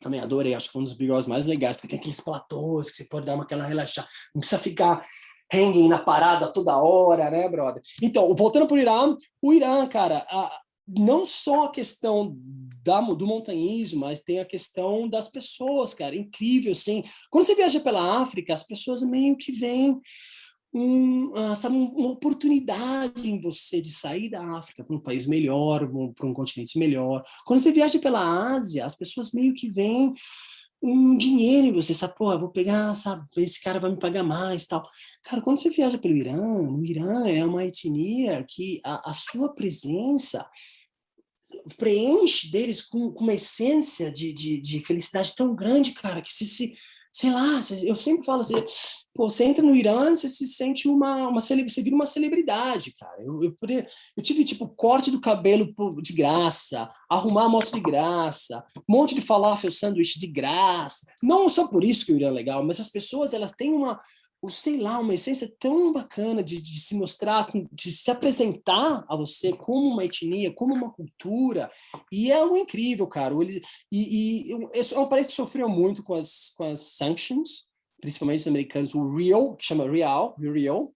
S3: Também adorei, acho que foi um dos Big Walls mais legais, porque tem aqueles platôs que você pode dar aquela relaxada, não precisa ficar hanging na parada toda hora, né, brother? Então, voltando para o Irã, cara, não só a questão do montanhismo, mas tem a questão das pessoas, cara, incrível, assim. Quando você viaja pela África, as pessoas meio que veem sabe, uma oportunidade em você de sair da África para um país melhor, para um continente melhor. Quando você viaja pela Ásia, as pessoas meio que veem um dinheiro em você, sabe? Pô, eu vou pegar, sabe, esse cara vai me pagar mais, tal. Cara, quando você viaja pelo Irã, no Irã é uma etnia que a sua presença preenche deles com uma essência de felicidade tão grande, cara, que sei lá, eu sempre falo assim, pô, você entra no Irã, você se sente você vira uma celebridade, cara. Eu tive, tipo, corte do cabelo de graça, arrumar a moto de graça, um monte de falafel sanduíche de graça. Não só por isso que o Irã é legal, mas as pessoas, elas têm sei lá, uma essência tão bacana de se mostrar, de se apresentar a você como uma etnia, como uma cultura, e é algo incrível, cara. É um país que sofreu muito com as sanctions, principalmente os americanos. O Rial, que chama Rial,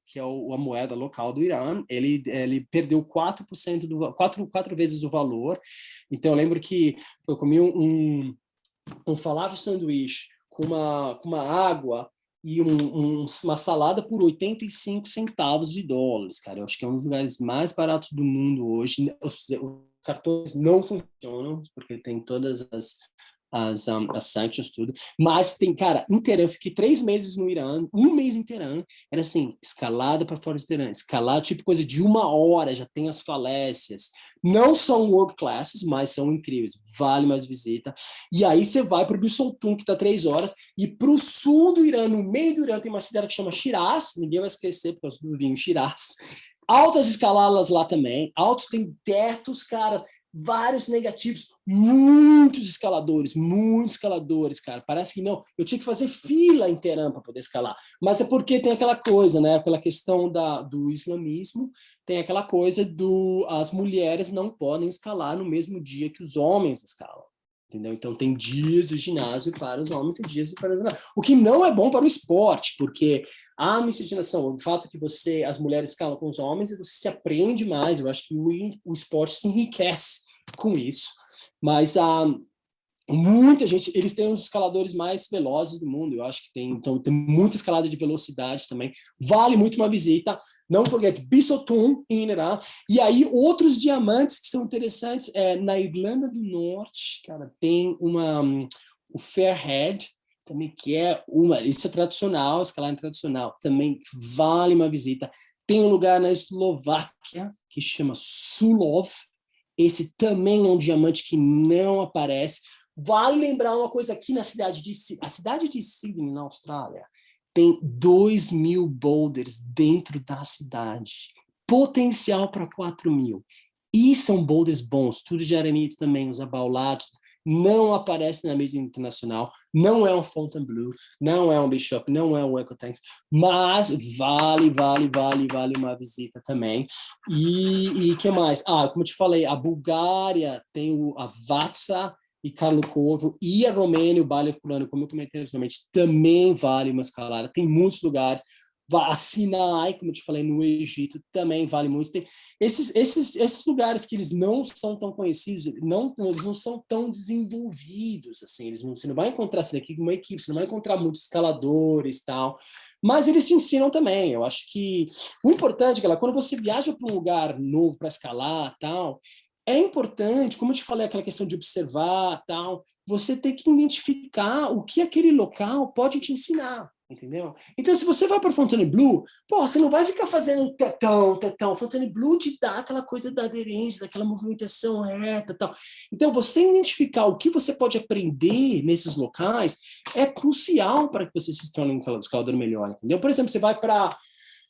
S3: que é a moeda local do Irã, ele perdeu 4% quatro vezes o valor. Então eu lembro que eu comi um falafel sanduíche com uma água e uma salada por 85 centavos de dólares, cara. Eu acho que é um dos lugares mais baratos do mundo hoje. Os cartões não funcionam, porque tem todas as sanctions, tudo. Mas tem, cara, em Teherã, fiquei 3 meses no Irã, 1 mês em Teherã, era assim, escalada para fora de Teherã, escalada, tipo coisa de 1 hora, já tem as falésias. Não são world classes, mas são incríveis, vale mais visita. E aí você vai para o Bisoltum, que está 3 horas, e para o sul do Irã, no meio do Irã, tem uma cidade que chama Shiraz, ninguém vai esquecer por causa do vinho Shiraz. Altas escaladas lá também, altos, tem tetos, cara, vários negativos, muitos escaladores, cara. Parece que não. Eu tinha que fazer fila em Teherã para poder escalar. Mas é porque tem aquela coisa, né? Aquela questão do islamismo, tem aquela coisa as mulheres não podem escalar no mesmo dia que os homens escalam. Entendeu? Então tem dias do ginásio para os homens e dias para os mulheres. O que não é bom para o esporte, porque a miscigenação, o fato que as mulheres escalam com os homens, você se aprende mais. Eu acho que o esporte se enriquece com isso. Mas muita gente, eles têm um dos escaladores mais velozes do mundo, eu acho que tem. Então tem muita escalada de velocidade também. Vale muito uma visita. Não forget Bisotum em Irã. E aí outros diamantes que são interessantes na Irlanda do Norte, cara, tem o Fairhead também, que isso é tradicional, escalada tradicional, também vale uma visita. Tem um lugar na Eslováquia que chama Sulov. Esse também é um diamante que não aparece. Vale lembrar uma coisa aqui a cidade de Sydney, na Austrália, tem 2.000 boulders dentro da cidade. Potencial para 4.000. E são boulders bons, tudo de arenito também, os abaulados. Não aparece na mídia internacional, não é um Fontainebleau, não é um Bishop, não é um Ecotanks, mas vale uma visita também. E que mais? Como eu te falei, a Bulgária tem a Vatsa e Karlovo, e a Romênia, o Bale Herculano, como eu comentei anteriormente, também vale uma escalada. Tem muitos lugares. a Sinai, como eu te falei, no Egito também vale muito. Tem esses lugares que eles não são tão conhecidos, eles não são tão desenvolvidos, assim, você não vai encontrar assim, aqui uma equipe, você não vai encontrar muitos escaladores e tal, mas eles te ensinam também. Eu acho que o importante, galera, quando você viaja para um lugar novo para escalar tal, é importante, como eu te falei, aquela questão de observar tal, você tem que identificar o que aquele local pode te ensinar. Entendeu? Então, se você vai para Fontainebleau, pô, você não vai ficar fazendo tetão. Fontainebleau te dá aquela coisa da aderência, daquela movimentação reta, tal. Então, você identificar o que você pode aprender nesses locais é crucial para que você se torne um escalador melhor, entendeu? Por exemplo, você vai para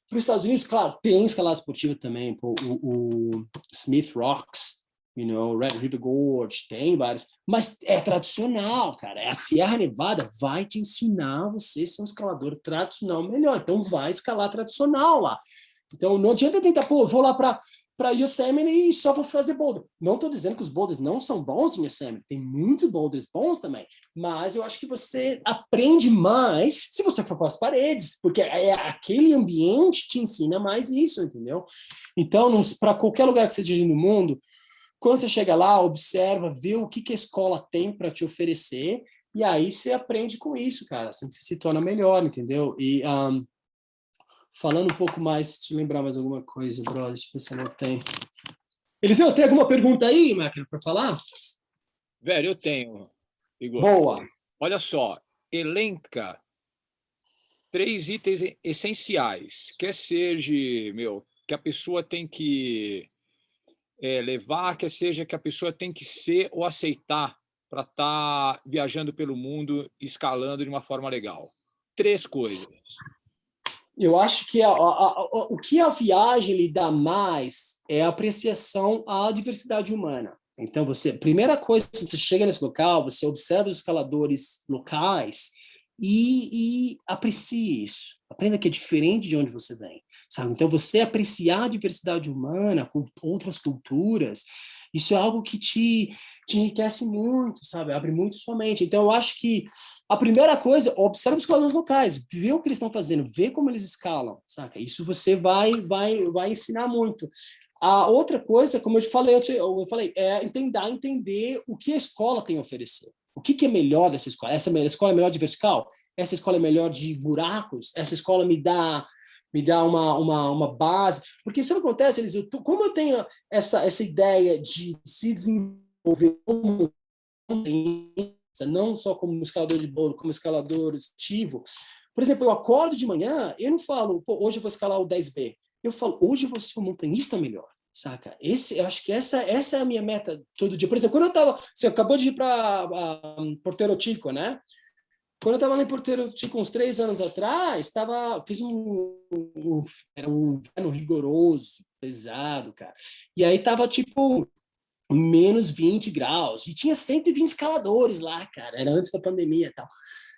S3: os Estados Unidos, claro, tem escalada esportiva também, pô, o Smith Rocks, Red River Gorge, tem vários, mas é tradicional, cara. A Sierra Nevada vai te ensinar você a ser um escalador tradicional melhor. Então, vai escalar tradicional lá. Então, não adianta tentar, pô, vou lá para Yosemite e só vou fazer boulder. Não estou dizendo que os boulders não são bons em Yosemite, tem muitos boulders bons também, mas eu acho que você aprende mais se você for para as paredes, porque aquele ambiente te ensina mais isso, entendeu? Então, para qualquer lugar que você esteja no mundo, quando você chega lá, observa, vê o que a escola tem para te oferecer, e aí você aprende com isso, cara, assim que você se torna melhor, entendeu? E falando um pouco mais, te lembrar mais alguma coisa, brother, deixa eu ver se eu não tenho. Eliseu, tem alguma pergunta aí, máquina, para falar?
S1: Velho, eu tenho, Igor.
S3: Boa.
S1: Olha só, elenca 3 itens essenciais, quer seja, que a pessoa tem que levar, quer seja que a pessoa tem que ser ou aceitar para estar viajando pelo mundo, escalando de uma forma legal. 3 coisas.
S3: Eu acho que o que a viagem lhe dá mais é a apreciação à diversidade humana. Então, primeira coisa, você chega nesse local, você observa os escaladores locais e aprecie isso. Aprenda que é diferente de onde você vem, sabe? Então, você apreciar a diversidade humana com outras culturas, isso é algo que te enriquece muito, sabe? Abre muito sua mente. Então, eu acho que a primeira coisa, observa os escaladores locais, vê o que eles estão fazendo, vê como eles escalam, saca? Isso você vai ensinar muito. A outra coisa, como eu falei, é entender o que a escola tem a oferecer. O que é melhor dessa escola? Essa escola é melhor de vertical? Essa escola é melhor de buracos? Essa escola me dá uma base? Porque isso não acontece, Eliseu, como eu tenho essa ideia de se desenvolver como não só como escalador de bolo, como escalador ativo. Por exemplo, eu acordo de manhã, eu não falo, pô, hoje eu vou escalar o 10B. Eu falo, hoje eu vou ser um montanhista melhor, saca? Eu acho que essa é a minha meta todo dia. Por exemplo, quando você acabou de ir para Portero Chico, né? Quando eu estava lá em Portero Chico, uns 3 anos atrás, fiz era um inverno rigoroso, pesado, cara. E aí tava tipo menos 20 graus, e tinha 120 escaladores lá, cara, era antes da pandemia e tal.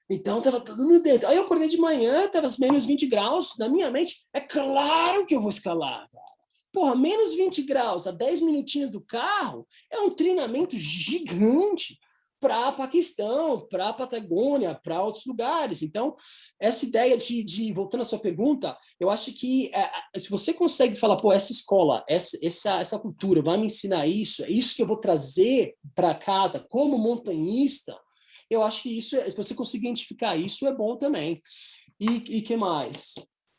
S3: Então, tava todo mundo dentro. Aí eu acordei de manhã, tava menos 20 graus, na minha mente, é claro que eu vou escalar, cara. Porra, menos 20 graus a 10 minutinhos do carro é um treinamento gigante para Paquistão, para Patagônia, para outros lugares. Então, essa ideia voltando à sua pergunta, eu acho que se você consegue falar, pô, essa escola, essa cultura vai me ensinar isso, é isso que eu vou trazer para casa como montanhista, eu acho que isso, se você conseguir identificar isso, é bom também. E que mais?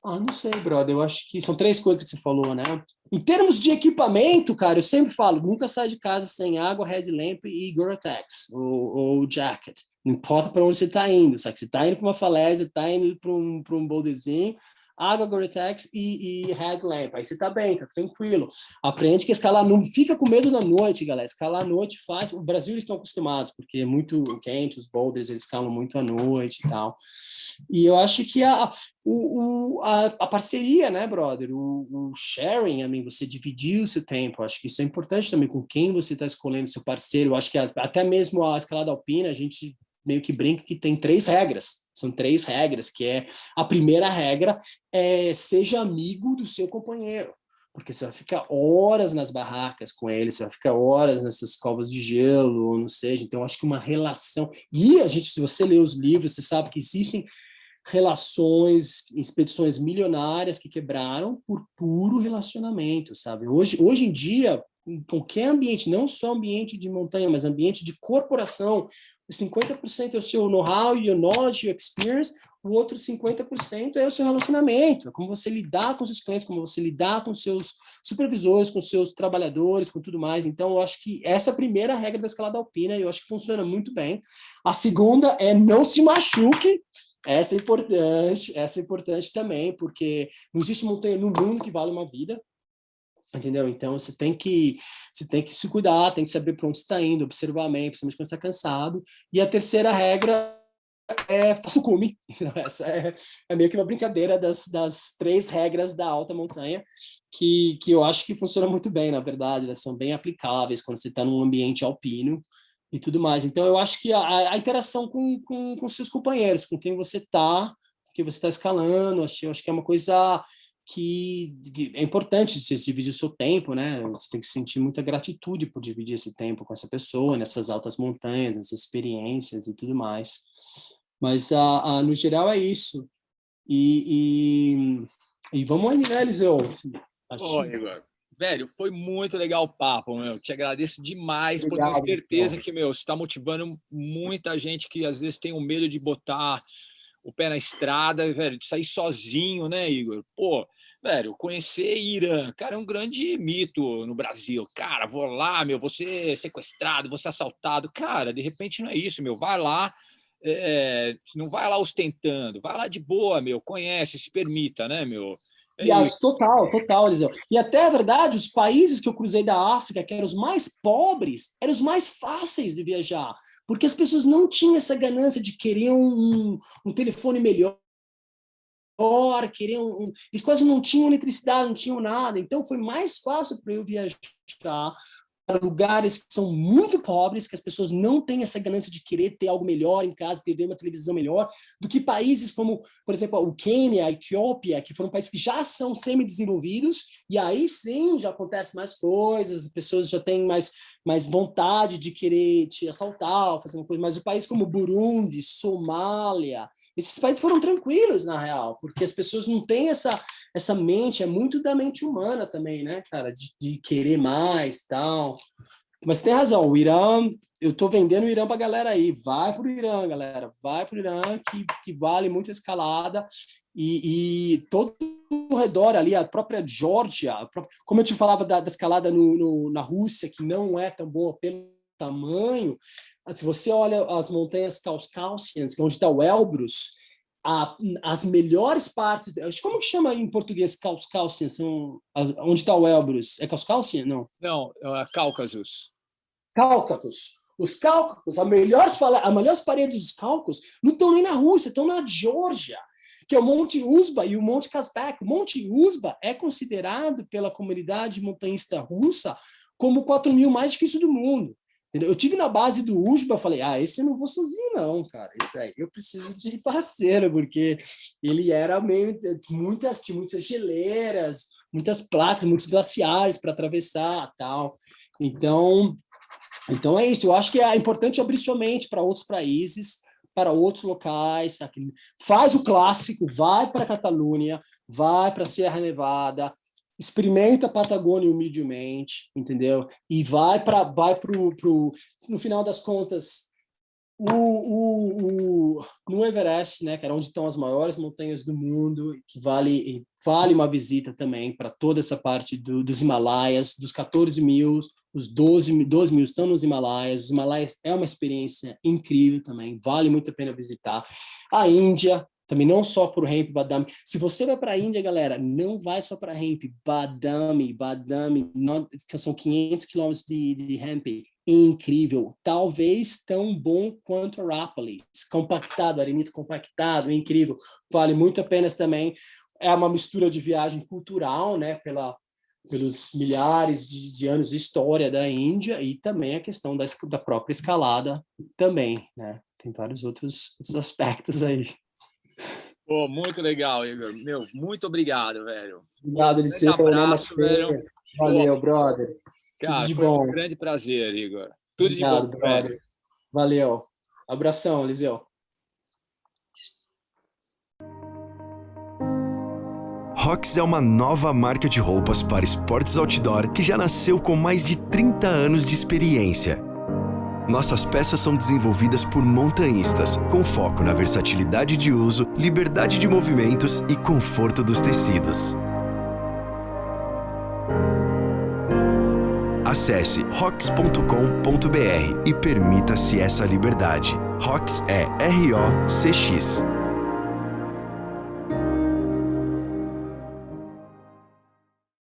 S3: Não sei, brother. Eu acho que são 3 coisas que você falou, né? Em termos de equipamento, cara, eu sempre falo, nunca sai de casa sem água, headlamp e Gore-Tex, ou jacket. Não importa para onde você está indo, sabe? Você está indo para uma falésia, está indo para um boulderzinho, água, Gore-Tex e headlamp. Aí você está bem, tá tranquilo. Aprende que escalar, não fica com medo na noite, galera. Escalar à noite faz... O Brasil eles estão acostumados, porque é muito quente, os boulders eles escalam muito à noite e tal. E eu acho que a parceria, né, brother? O sharing, você dividir o seu tempo. Eu acho que isso é importante também, com quem você está escolhendo seu parceiro. Eu acho que até mesmo a escalada alpina, a gente meio que brinca que tem 3 regras. São 3 regras, que a primeira regra é seja amigo do seu companheiro. Porque você vai ficar horas nas barracas com ele, você vai ficar horas nessas covas de gelo, ou não seja. Então, eu acho que uma relação... E se você lê os livros, você sabe que existem relações, expedições milionárias que quebraram por puro relacionamento, sabe? Hoje em dia, em qualquer ambiente, não só ambiente de montanha, mas ambiente de corporação, 50% é o seu know-how, your knowledge, your experience, o outro 50% é o seu relacionamento, é como você lidar com seus clientes, como você lidar com seus supervisores, com seus trabalhadores, com tudo mais. Então, eu acho que essa é a primeira regra da escalada alpina, e eu acho que funciona muito bem. A segunda é não se machuque. Essa é importante também, porque não existe montanha no mundo que vale uma vida, entendeu? Então, você tem que se cuidar, tem que saber para onde você está indo, observar bem, principalmente quando você está cansado. E a terceira regra é faça o cume. Essa é meio que uma brincadeira das 3 regras da alta montanha, que eu acho que funciona muito bem, na verdade, elas são bem aplicáveis quando você está num ambiente alpino e tudo mais. Então, eu acho que a interação com seus companheiros, com quem você está escalando, eu acho que é uma coisa que é importante, você dividir o seu tempo, né? Você tem que sentir muita gratitude por dividir esse tempo com essa pessoa, nessas altas montanhas, nessas experiências e tudo mais. Mas, no geral, é isso. E vamos aí, né, Eliseu?
S1: Ô, Igor, velho, foi muito legal o papo, meu. Te agradeço demais, porque
S3: Obrigado,
S1: tenho certeza
S3: então.
S1: que, meu, você está motivando muita gente que às vezes tem o medo de botar o pé na estrada, velho, de sair sozinho, né, Igor? Pô, velho, conhecer Irã, cara, é um grande mito no Brasil. Cara, vou lá, meu, vou ser sequestrado, vou ser assaltado. Cara, de repente não é isso, meu. Vai lá, não vai lá ostentando, vai lá de boa, meu, conhece, se permita, né, meu? É isso.
S3: Total, Eliseu. E até, a verdade, os países que eu cruzei da África, que eram os mais pobres, eram os mais fáceis de viajar, porque as pessoas não tinham essa ganância de querer um telefone melhor, queriam eles quase não tinham eletricidade, não tinham nada, então foi mais fácil para eu viajar para lugares que são muito pobres, que as pessoas não têm essa ganância de querer ter algo melhor em casa, ter uma televisão melhor, do que países como, por exemplo, o Quênia, a Etiópia, que foram países que já são semi-desenvolvidos, e aí sim já acontece mais coisas, as pessoas já têm mais vontade de querer te assaltar, fazer uma coisa, mas o país como Burundi, Somália, esses países foram tranquilos, na real, porque as pessoas não têm essa mente, é muito da mente humana também, né, cara, de querer mais, tal. Mas tem razão, o Irã, eu tô vendendo o Irã pra galera aí, vai pro Irã, galera, vai pro Irã, que vale muito a escalada, e todo ao redor ali, a própria Geórgia, como eu te falava da escalada na Rússia, que não é tão boa pelo tamanho, se você olha as montanhas Caucasians, onde está o Elbrus, as melhores partes, como que chama em português Caucasian? Onde está o Elbrus? É Caucasian? Não.
S1: Não, Cáucasos.
S3: Cáucasos. Os Cáucasos, as melhores paredes dos Cáucasos não estão nem na Rússia, estão na Geórgia, que é o Monte Uzba e o Monte Kazbek. O Monte Uzba é considerado pela comunidade montanhista russa como o 4.000 mais difícil do mundo. Eu tive na base do Uzba, falei, esse eu não vou sozinho não, cara, esse aí eu preciso de parceiro, porque ele era meio, muitas geleiras, muitas placas, muitos glaciares para atravessar, tal. Então é isso, eu acho que é importante abrir sua mente para outros países, para outros locais, sabe? Faz o clássico, vai para a Catalunha, vai para a Sierra Nevada, experimenta a Patagônia humildemente, entendeu? E vai pro no final das contas, no Everest, né, que era onde estão as maiores montanhas do mundo, que vale uma visita também para toda essa parte dos Himalaias, dos 14.000, os 12.000 estão nos Himalaias. Os Himalaias é uma experiência incrível também, vale muito a pena visitar. A Índia, também não só por Hemp, Badami. Se você vai para a Índia, galera, não vai só para Hemp, Badami, que são 500 quilômetros de Hemp, incrível, talvez tão bom quanto Arapiles, compactado, arenito compactado, incrível, vale muito a pena também. É uma mistura de viagem cultural, né, pelos milhares de anos de história da Índia, e também a questão da própria escalada também, né? Tem vários outros aspectos aí.
S1: Pô, muito legal, Igor. Meu, muito obrigado, velho.
S3: Obrigado,
S1: Um grande
S3: Eliseu.
S1: abraço, velho.
S3: Valeu,
S1: Pô,
S3: brother. Tudo
S1: cara,
S3: de
S1: foi um
S3: bom.
S1: grande prazer, Igor. Tudo de bom,
S3: Obrigado,
S1: velho.
S3: brother. Valeu. Abração, Eliseu.
S2: Rox é uma nova marca de roupas para esportes outdoor que já nasceu com mais de 30 anos de experiência. Nossas peças são desenvolvidas por montanhistas, com foco na versatilidade de uso, liberdade de movimentos e conforto dos tecidos. Acesse rox.com.br e permita-se essa liberdade. Rox é ROCX.